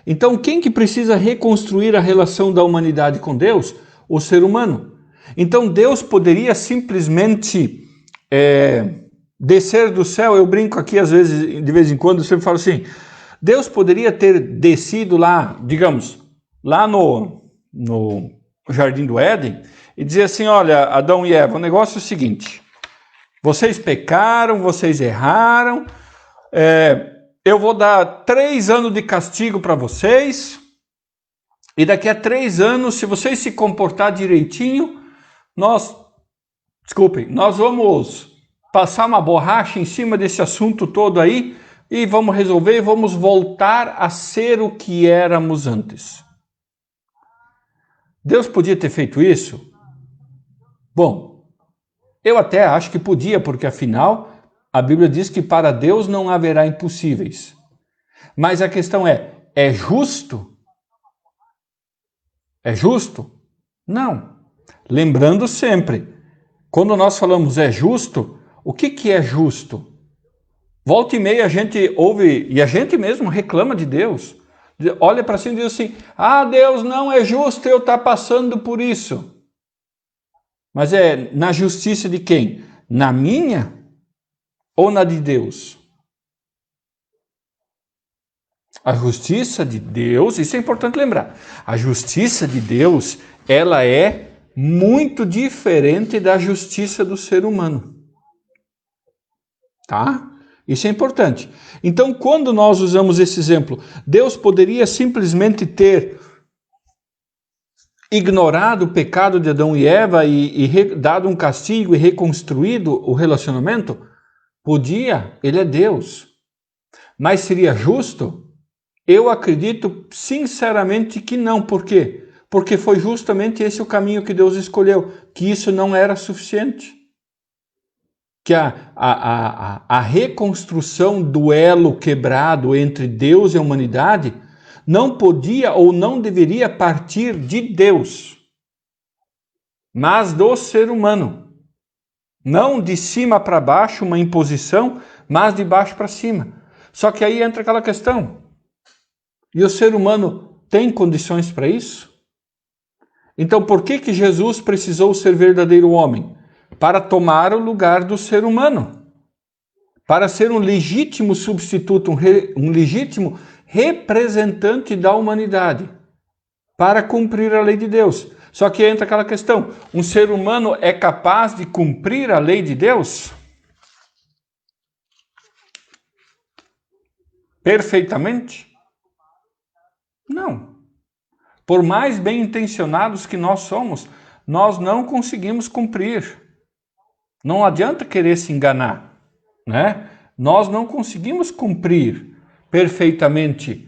Então, quem que precisa reconstruir a relação da humanidade com Deus? O ser humano. Então, Deus poderia simplesmente descer do céu. Eu brinco aqui, às vezes, de vez em quando, eu sempre falo assim, Deus poderia ter descido lá, digamos, lá no Jardim do Éden, e dizer assim, olha, Adão e Eva, o negócio é o seguinte, vocês pecaram, vocês erraram, eu vou dar 3 anos de castigo para vocês, e daqui a 3 anos, se vocês se comportar direitinho, nós vamos passar uma borracha em cima desse assunto todo aí, e vamos resolver, e vamos voltar a ser o que éramos antes. Deus podia ter feito isso? Bom, eu até acho que podia, porque afinal, a Bíblia diz que para Deus não haverá impossíveis. Mas a questão é justo? É justo? Não. Lembrando sempre, quando nós falamos é justo, o que é justo? Volta e meia a gente ouve, e a gente mesmo reclama de Deus. Olha para cima e diz assim, Deus não é justo, eu estou passando por isso. Mas é na justiça de quem? Na minha ou na de Deus? A justiça de Deus, isso é importante lembrar, a justiça de Deus, ela é muito diferente da justiça do ser humano. Tá? Isso é importante. Então, quando nós usamos esse exemplo, Deus poderia simplesmente ter ignorado o pecado de Adão e Eva e dado um castigo e reconstruído o relacionamento? Podia, ele é Deus. Mas seria justo? Eu acredito sinceramente que não. Por quê? Porque foi justamente esse o caminho que Deus escolheu, que isso não era suficiente. Que a reconstrução do elo quebrado entre Deus e a humanidade não podia ou não deveria partir de Deus, mas do ser humano. Não de cima para baixo, uma imposição, mas de baixo para cima. Só que aí entra aquela questão. E o ser humano tem condições para isso? Então, por que Jesus precisou ser verdadeiro homem? Para tomar o lugar do ser humano. Para ser um legítimo substituto, um legítimo representante da humanidade. Para cumprir a lei de Deus. Só que entra aquela questão, um ser humano é capaz de cumprir a lei de Deus? Perfeitamente? Não. Por mais bem intencionados que nós somos, nós não conseguimos cumprir. Não adianta querer se enganar, né? Nós não conseguimos cumprir perfeitamente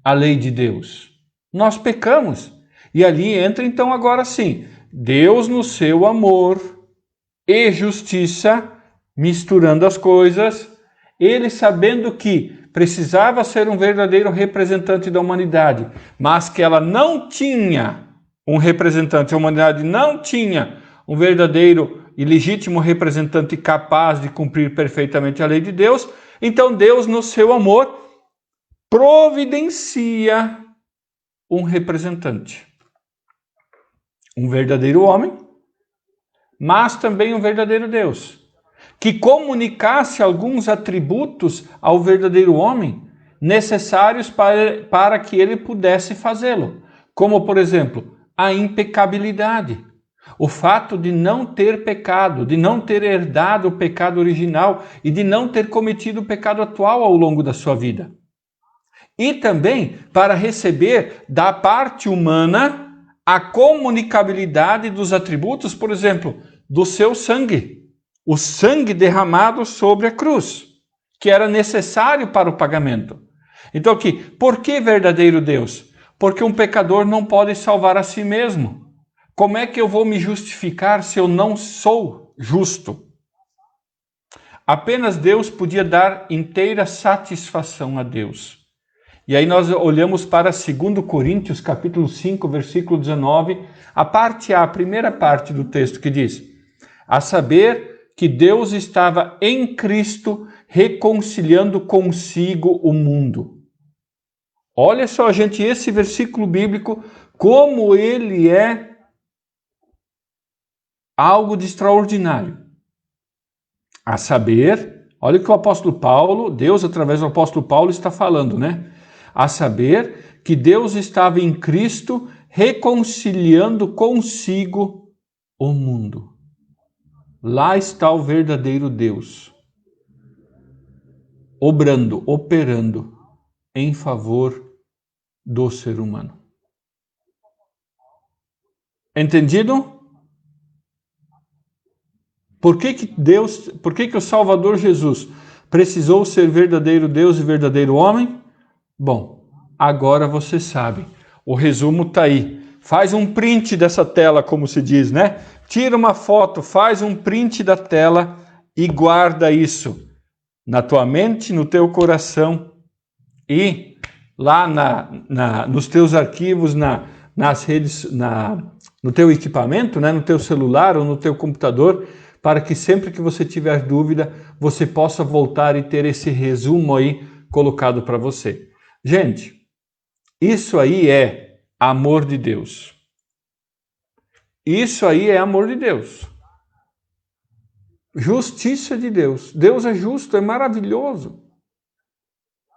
a lei de Deus. Nós pecamos. E ali entra então agora sim, Deus no seu amor e justiça, misturando as coisas, ele sabendo que precisava ser um verdadeiro representante da humanidade, mas que ela não tinha um representante, a humanidade não tinha um verdadeiro e legítimo representante capaz de cumprir perfeitamente a lei de Deus, então Deus, no seu amor, providencia um representante. Um verdadeiro homem, mas também um verdadeiro Deus, que comunicasse alguns atributos ao verdadeiro homem necessários para que ele pudesse fazê-lo, como, por exemplo, a impecabilidade, o fato de não ter pecado, de não ter herdado o pecado original e de não ter cometido o pecado atual ao longo da sua vida. E também para receber da parte humana a comunicabilidade dos atributos, por exemplo, do seu sangue, o sangue derramado sobre a cruz, que era necessário para o pagamento. Então aqui, por que verdadeiro Deus? Porque um pecador não pode salvar a si mesmo. Como é que eu vou me justificar se eu não sou justo? Apenas Deus podia dar inteira satisfação a Deus. E aí nós olhamos para 2 Coríntios, capítulo 5, versículo 19, a primeira parte do texto que diz: a saber que Deus estava em Cristo reconciliando consigo o mundo. Olha só, gente, esse versículo bíblico, como ele é algo de extraordinário. A saber, olha o que o apóstolo Paulo, Deus através do apóstolo Paulo está falando, né? A saber que Deus estava em Cristo reconciliando consigo o mundo. Lá está o verdadeiro Deus, operando em favor do ser humano. Entendido? Por que o Salvador Jesus precisou ser verdadeiro Deus e verdadeiro homem? Bom, agora você sabe. O resumo está aí. Faz um print dessa tela, como se diz, né? Tira uma foto, faz um print da tela e guarda isso na tua mente, no teu coração e lá nos teus arquivos, nas redes, no teu equipamento, né? No teu celular ou no teu computador, para que sempre que você tiver dúvida, você possa voltar e ter esse resumo aí colocado para você. Gente, isso aí é amor de Deus. Isso aí é amor de Deus. Justiça de Deus. Deus é justo, é maravilhoso.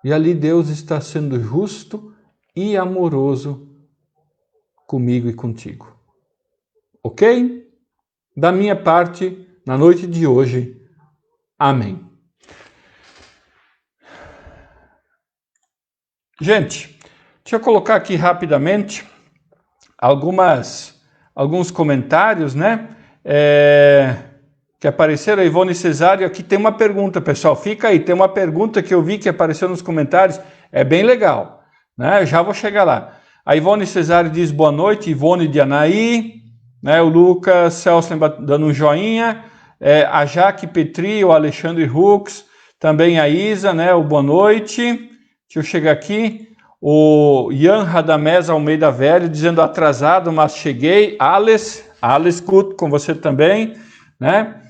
E ali Deus está sendo justo e amoroso comigo e contigo. Ok? Da minha parte, na noite de hoje, amém. Gente, deixa eu colocar aqui rapidamente alguns comentários, né? Que apareceram. A Ivone Cesário, aqui tem uma pergunta, pessoal. Fica aí, tem uma pergunta que eu vi que apareceu nos comentários. É bem legal, né? Eu já vou chegar lá. A Ivone Cesário diz boa noite. Ivone de Anaí, né? O Lucas Celso dando um joinha. A Jaque Petri, o Alexandre Hux, também a Isa, né? O boa noite. Deixa eu chegar aqui. O Ian Radamés Almeida Velho dizendo atrasado, mas cheguei. Alice Kut, com você também, né?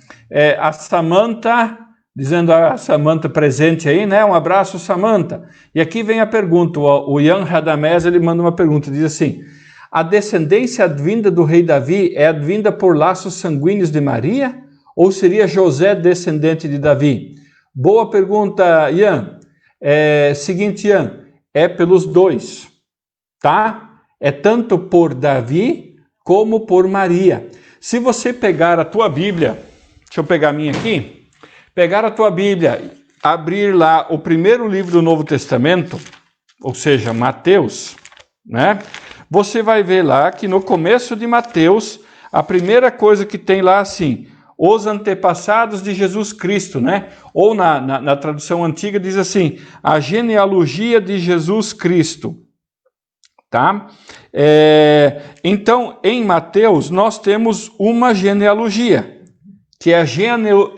A Samanta, dizendo a Samanta presente aí, né? Um abraço, Samanta. E aqui vem a pergunta, o Ian Radamés, ele manda uma pergunta, diz assim: a descendência advinda do rei Davi é advinda por laços sanguíneos de Maria? Ou seria José descendente de Davi? Boa pergunta, Ian. Seguinte, Ian, é pelos dois, tá? É tanto por Davi como por Maria. Se você pegar a tua Bíblia, deixa eu pegar a minha aqui, pegar a tua Bíblia, abrir lá o primeiro livro do Novo Testamento, ou seja, Mateus, né? Você vai ver lá que no começo de Mateus, a primeira coisa que tem lá assim, os antepassados de Jesus Cristo, né? Ou na tradução antiga diz assim, a genealogia de Jesus Cristo, tá? Então, em Mateus, nós temos uma genealogia, que é a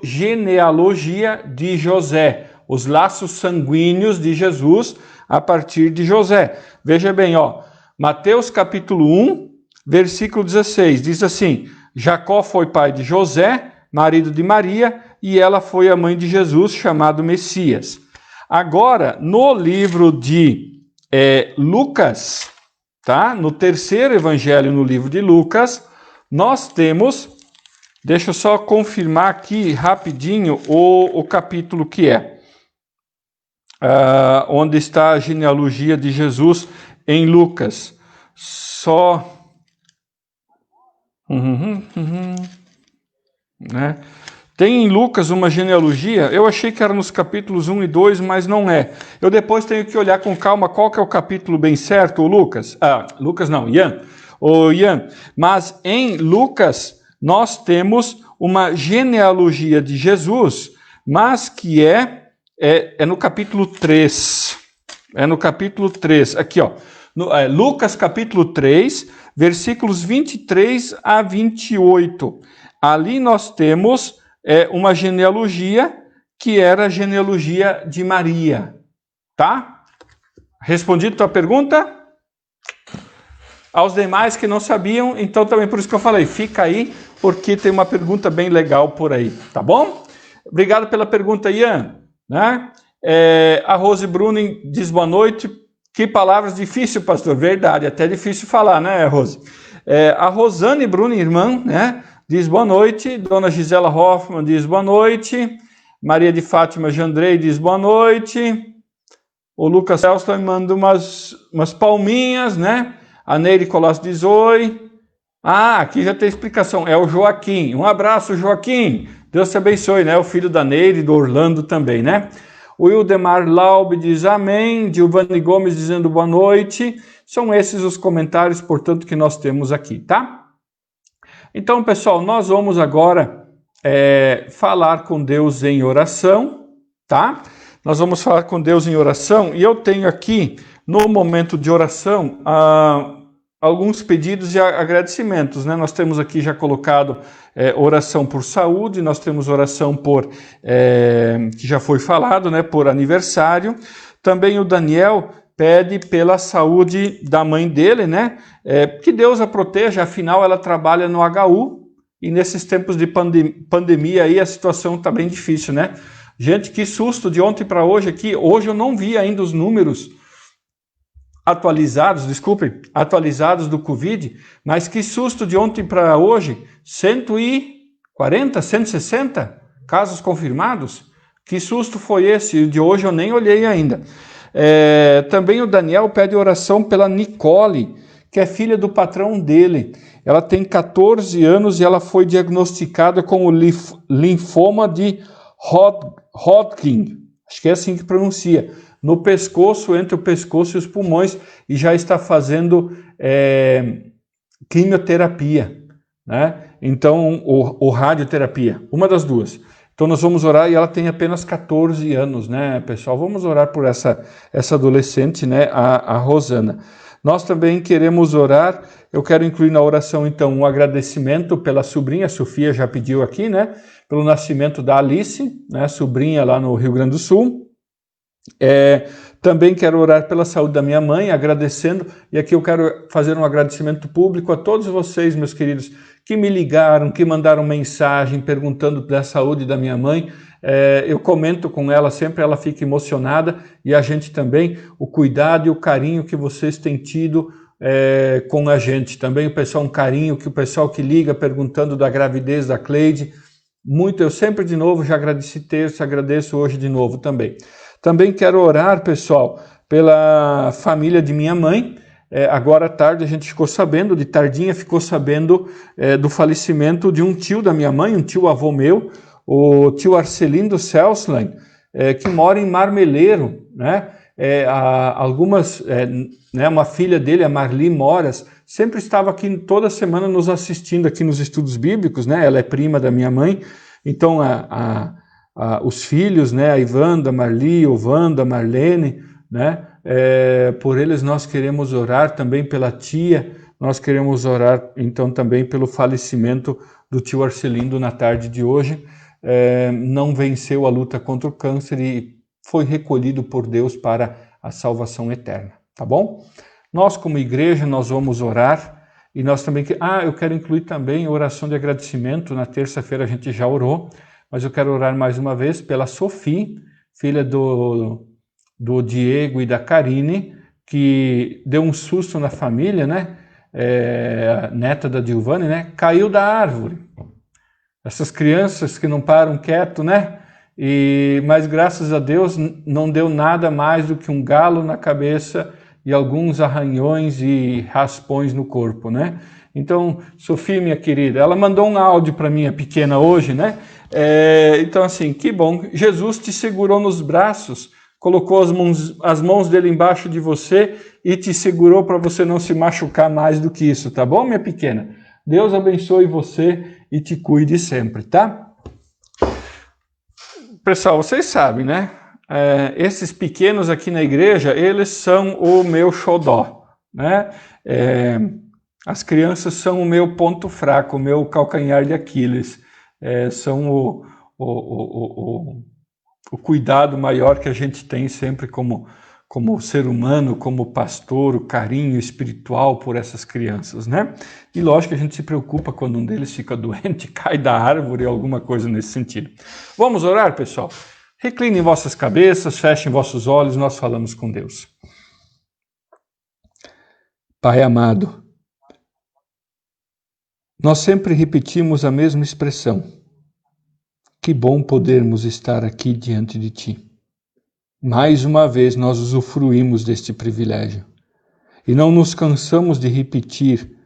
genealogia de José, os laços sanguíneos de Jesus a partir de José. Veja bem, ó, Mateus capítulo 1, versículo 16, diz assim: Jacó foi pai de José, marido de Maria, e ela foi a mãe de Jesus, chamado Messias. Agora, no livro de Lucas, tá? No terceiro evangelho, no livro de Lucas, nós temos, deixa eu só confirmar aqui rapidinho o capítulo que é, onde está a genealogia de Jesus em Lucas. Só... né? Tem em Lucas uma genealogia, eu achei que era nos capítulos 1 e 2, mas não é. Eu depois tenho que olhar com calma qual que é o capítulo bem certo, o Lucas. Lucas não, Ian. Mas em Lucas nós temos uma genealogia de Jesus, mas que é no capítulo 3. É no capítulo 3, aqui ó. Lucas capítulo 3, versículos 23 a 28. Ali nós temos uma genealogia que era a genealogia de Maria, tá? Respondido tua pergunta? Aos demais que não sabiam, então também por isso que eu falei, fica aí, porque tem uma pergunta bem legal por aí, tá bom? Obrigado pela pergunta, Ian. Né? A Rose Bruning diz boa noite. Que palavras difíceis, pastor. Verdade, até difícil falar, né, Rose? A Rosane Bruning, irmã, né, diz boa noite. Dona Gisela Hoffmann diz boa noite. Maria de Fátima Jandrei diz boa noite. O Lucas Celso manda umas palminhas, né? A Neire Colasso diz oi. Aqui já tem explicação. É o Joaquim. Um abraço, Joaquim. Deus te abençoe, né? O filho da Neire e do Orlando também, né? O Wildemar Laube diz amém. Giovanni Gomes dizendo boa noite. São esses os comentários, portanto, que nós temos aqui, tá? Então, pessoal, nós vamos agora falar com Deus em oração, tá? Nós vamos falar com Deus em oração e eu tenho aqui, no momento de oração, alguns pedidos e agradecimentos, né? Nós temos aqui já colocado oração por saúde, nós temos oração por, que já foi falado, né? Por aniversário. Também o Daniel pede pela saúde da mãe dele, né? Que Deus a proteja, afinal ela trabalha no HU e nesses tempos de pandemia aí a situação está bem difícil, né? Gente, que susto de ontem para hoje aqui. Hoje eu não vi ainda os números atualizados do Covid, mas que susto de ontem para hoje, 140, 160 casos confirmados. Que susto foi esse? De hoje eu nem olhei ainda. Também o Daniel pede oração pela Nicole, que é filha do patrão dele. Ela tem 14 anos e ela foi diagnosticada com o linfoma de Hodgkin, acho que é assim que pronuncia, no pescoço, entre o pescoço e os pulmões, e já está fazendo quimioterapia, né? Então, ou radioterapia, uma das duas. Então nós vamos orar e ela tem apenas 14 anos, né, pessoal? Vamos orar por essa adolescente, né, a Rosana. Nós também queremos orar, eu quero incluir na oração, então, um agradecimento pela sobrinha, a Sofia já pediu aqui, né, pelo nascimento da Alice, né, sobrinha lá no Rio Grande do Sul. Também quero orar pela saúde da minha mãe, agradecendo, e aqui eu quero fazer um agradecimento público a todos vocês, meus queridos, que me ligaram, que mandaram mensagem perguntando da saúde da minha mãe. Eu comento com ela sempre, ela fica emocionada, e a gente também, o cuidado e o carinho que vocês têm tido com a gente. Também o pessoal, um carinho que o pessoal que liga perguntando da gravidez da Cleide. Muito, eu sempre de novo já agradeci terça, agradeço hoje de novo também. Também quero orar, pessoal, pela família de minha mãe. Agora à tarde a gente ficou sabendo, de tardinha ficou sabendo do falecimento de um tio da minha mãe, um tio avô meu, o tio Arcelindo Selslein, que mora em Marmeleiro, né? Uma filha dele, a Marli Moras, sempre estava aqui toda semana nos assistindo aqui nos estudos bíblicos, né? Ela é prima da minha mãe, então os filhos, né? A Ivanda, a Marli, o Wanda, a Marlene, né? Por eles nós queremos orar, também pela tia, nós queremos orar então também pelo falecimento do tio Arcelindo na tarde de hoje. Não venceu a luta contra o câncer e foi recolhido por Deus para a salvação eterna, tá bom? Nós como igreja, nós vamos orar e nós também... eu quero incluir também a oração de agradecimento, na terça-feira a gente já orou, mas eu quero orar mais uma vez pela Sophie, filha do Diego e da Karine, que deu um susto na família, né? Neta da Giovanni, né? Caiu da árvore. Essas crianças que não param quieto, né? Mas graças a Deus não deu nada mais do que um galo na cabeça e alguns arranhões e raspões no corpo, né? Então, Sofia, minha querida, ela mandou um áudio para minha pequena hoje, né? Então, assim, que bom. Jesus te segurou nos braços, colocou as mãos dele embaixo de você e te segurou para você não se machucar mais do que isso, tá bom, minha pequena? Deus abençoe você e te cuide sempre, tá? Pessoal, vocês sabem, né? Esses pequenos aqui na igreja, eles são o meu xodó, né? As crianças são o meu ponto fraco, o meu calcanhar de Aquiles. São o cuidado maior que a gente tem sempre como como ser humano, como pastor, o carinho espiritual por essas crianças, né? E lógico que a gente se preocupa quando um deles fica doente, cai da árvore, alguma coisa nesse sentido. Vamos orar, pessoal? Reclinem vossas cabeças, fechem vossos olhos, nós falamos com Deus. Pai amado, nós sempre repetimos a mesma expressão. Que bom podermos estar aqui diante de Ti. Mais uma vez nós usufruímos deste privilégio e não nos cansamos de repetir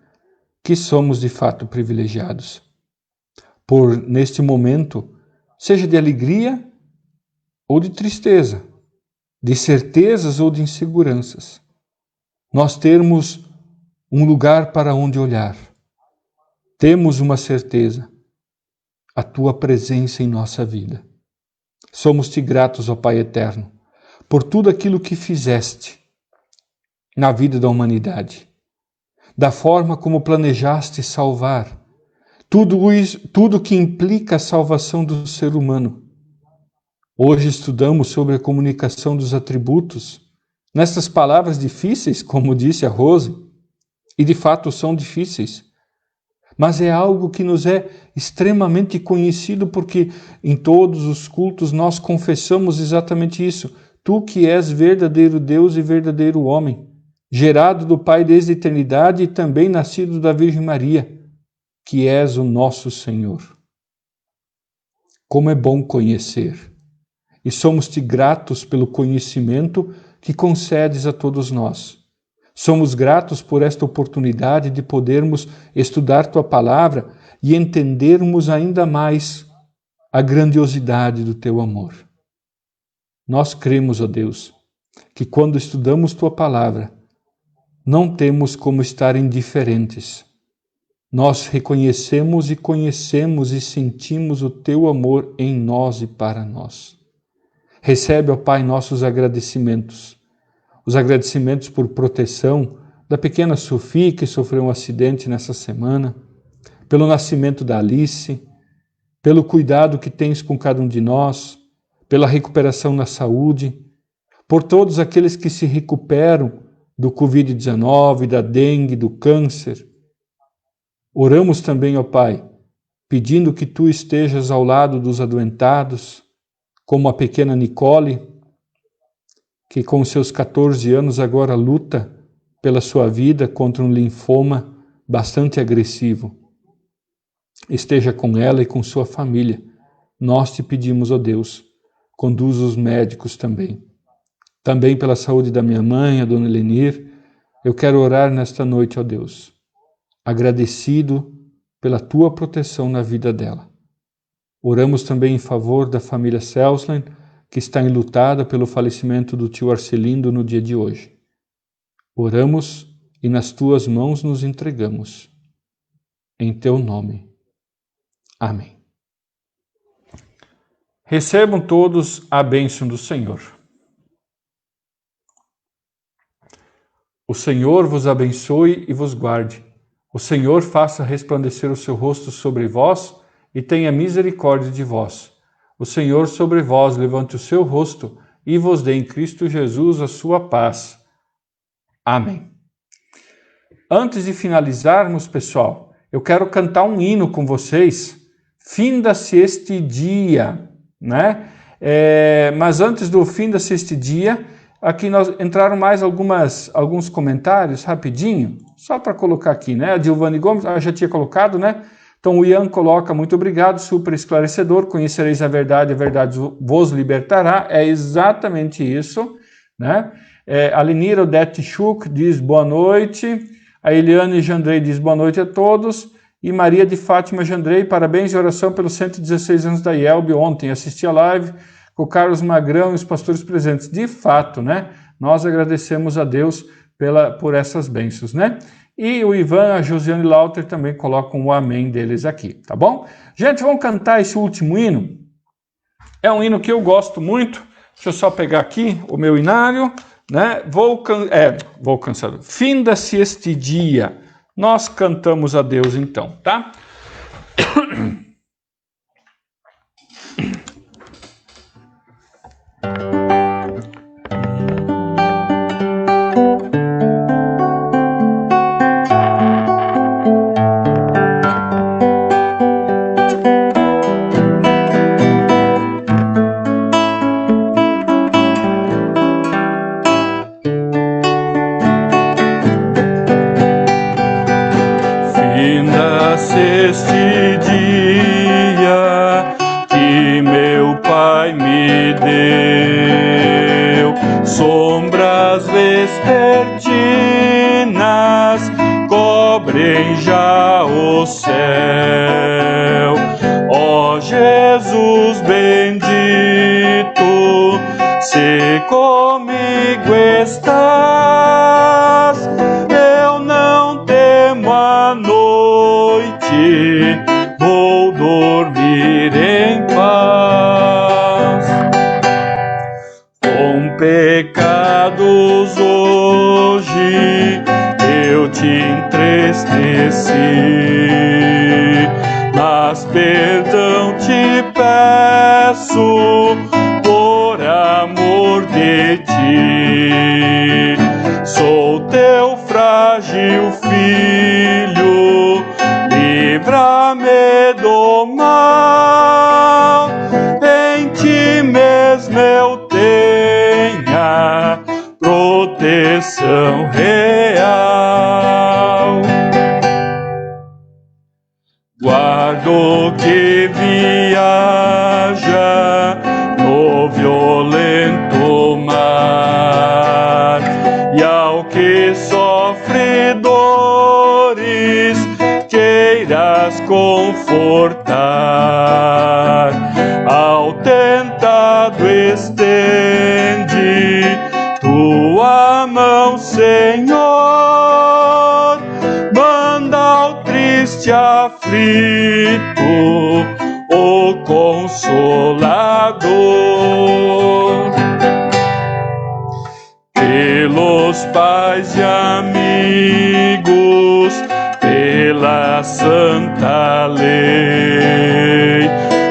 que somos de fato privilegiados. Por, neste momento, seja de alegria ou de tristeza, de certezas ou de inseguranças, nós termos um lugar para onde olhar. Temos uma certeza, a Tua presença em nossa vida. Somos-te gratos, ó Pai eterno, por tudo aquilo que fizeste na vida da humanidade, da forma como planejaste salvar, tudo que implica a salvação do ser humano. Hoje estudamos sobre a comunicação dos atributos, nestas palavras difíceis, como disse a Rose, e de fato são difíceis, mas é algo que nos é extremamente conhecido porque em todos os cultos nós confessamos exatamente isso. Tu que és verdadeiro Deus e verdadeiro homem, gerado do Pai desde a eternidade e também nascido da Virgem Maria, que és o nosso Senhor. Como é bom conhecer, e somos-te gratos pelo conhecimento que concedes a todos nós. Somos gratos por esta oportunidade de podermos estudar Tua Palavra e entendermos ainda mais a grandiosidade do Teu amor. Nós cremos, ó Deus, que quando estudamos Tua Palavra, não temos como estar indiferentes. Nós reconhecemos e conhecemos e sentimos o Teu amor em nós e para nós. Recebe, ó Pai, nossos agradecimentos. Os agradecimentos por proteção da pequena Sofia, que sofreu um acidente nessa semana, pelo nascimento da Alice, pelo cuidado que tens com cada um de nós, pela recuperação na saúde, por todos aqueles que se recuperam do Covid-19, da dengue, do câncer. Oramos também, ó Pai, pedindo que Tu estejas ao lado dos adoentados, como a pequena Nicole, que com seus 14 anos agora luta pela sua vida contra um linfoma bastante agressivo. Esteja com ela e com sua família. Nós Te pedimos, ó Deus, conduz os médicos também. Também pela saúde da minha mãe, a dona Lenir, eu quero orar nesta noite, ó Deus, agradecido pela Tua proteção na vida dela. Oramos também em favor da família Selslen, que está enlutada pelo falecimento do tio Arcelindo no dia de hoje. Oramos e nas Tuas mãos nos entregamos. Em Teu nome. Amém. Recebam todos a bênção do Senhor. O Senhor vos abençoe e vos guarde. O Senhor faça resplandecer o seu rosto sobre vós e tenha misericórdia de vós. O Senhor sobre vós levante o seu rosto e vos dê em Cristo Jesus a sua paz. Amém. Antes de finalizarmos, pessoal, eu quero cantar um hino com vocês. Finda-se este dia, né? Mas antes do fim-se este dia, aqui entraram mais alguns comentários, rapidinho, só para colocar aqui, né? A Dilvane Gomes, já tinha colocado, né? Então o Ian coloca, muito obrigado, super esclarecedor, conhecereis a verdade vos libertará. É exatamente isso, né? A Lenira Odete Schuch diz boa noite. A Eliane Jandrei diz boa noite a todos. E Maria de Fátima Jandrei, parabéns e oração pelos 116 anos da IELB. Ontem assisti a live com o Carlos Magrão e os pastores presentes. De fato, né? Nós agradecemos a Deus por essas bênçãos, né? E o Ivan, a Josiane Lauter também colocam o amém deles aqui, tá bom? Gente, vamos cantar esse último hino. É um hino que eu gosto muito. Deixa eu só pegar aqui o meu inário, né? Vou cansar. Finda-se este dia. Nós cantamos a Deus então, tá? deu sombras vespertinas, cobrem já o céu. Ó Jesus bendito, se comigo estás, eu não temo a noite, vou dormir em paz. Com pecados hoje eu te entristeci, mas perdão te peço por amor de ti. Sou teu frágil filho, livra-me do mal. Em ti mesmo eu tenha proteção real. Guardo que viaja no violento mar, e ao que sofre dores queiras confortar. Ao tentado estende tua mão, Senhor, manda ao triste aflito o Consolador. Pelos pais e amigos, pela santa lei,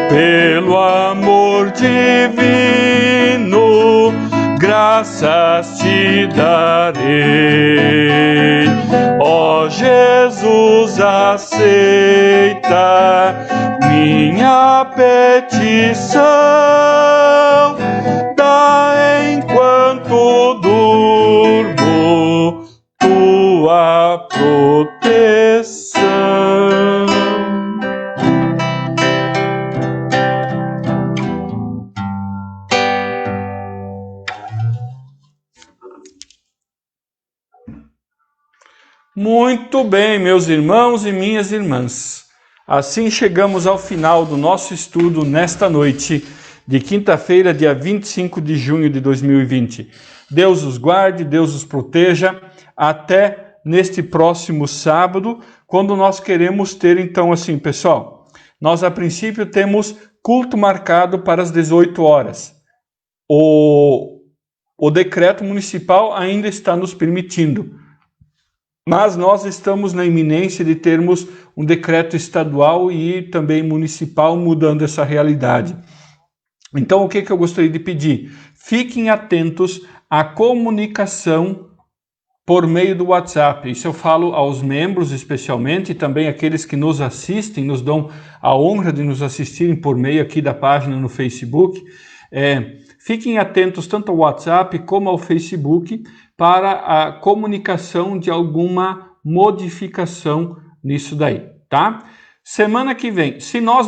pelo amor divino, graças te darei. Ó Jesus, aceita minha petição, dá enquanto durmo tua proteção. Muito bem, meus irmãos e minhas irmãs. Assim chegamos ao final do nosso estudo nesta noite de quinta-feira, dia 25 de junho de 2020. Deus os guarde, Deus os proteja, até neste próximo sábado, quando nós queremos ter, então, assim, pessoal, nós a princípio temos culto marcado para as 18 horas. O decreto municipal ainda está nos permitindo, mas nós estamos na iminência de termos um decreto estadual e também municipal mudando essa realidade. Então, o que eu gostaria de pedir? Fiquem atentos à comunicação por meio do WhatsApp. Isso eu falo aos membros especialmente, e também aqueles que nos assistem, nos dão a honra de nos assistirem por meio aqui da página no Facebook. Fiquem atentos tanto ao WhatsApp como ao Facebook para a comunicação de alguma modificação nisso daí, tá? Semana que vem, se nós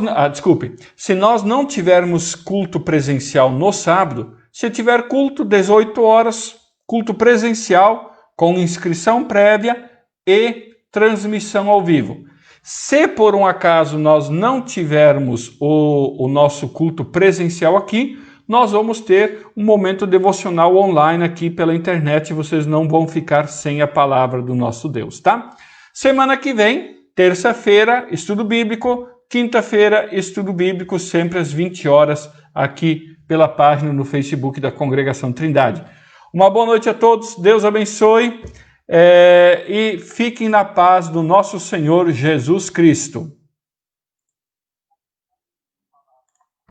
não tivermos culto presencial no sábado, se tiver culto 18 horas, culto presencial com inscrição prévia e transmissão ao vivo. Se por um acaso nós não tivermos o nosso culto presencial aqui, nós vamos ter um momento devocional online aqui pela internet, vocês não vão ficar sem a palavra do nosso Deus, tá? Semana que vem, terça-feira, estudo bíblico, quinta-feira, estudo bíblico, sempre às 20 horas, aqui pela página no Facebook da Congregação Trindade. Uma boa noite a todos, Deus abençoe e fiquem na paz do nosso Senhor Jesus Cristo.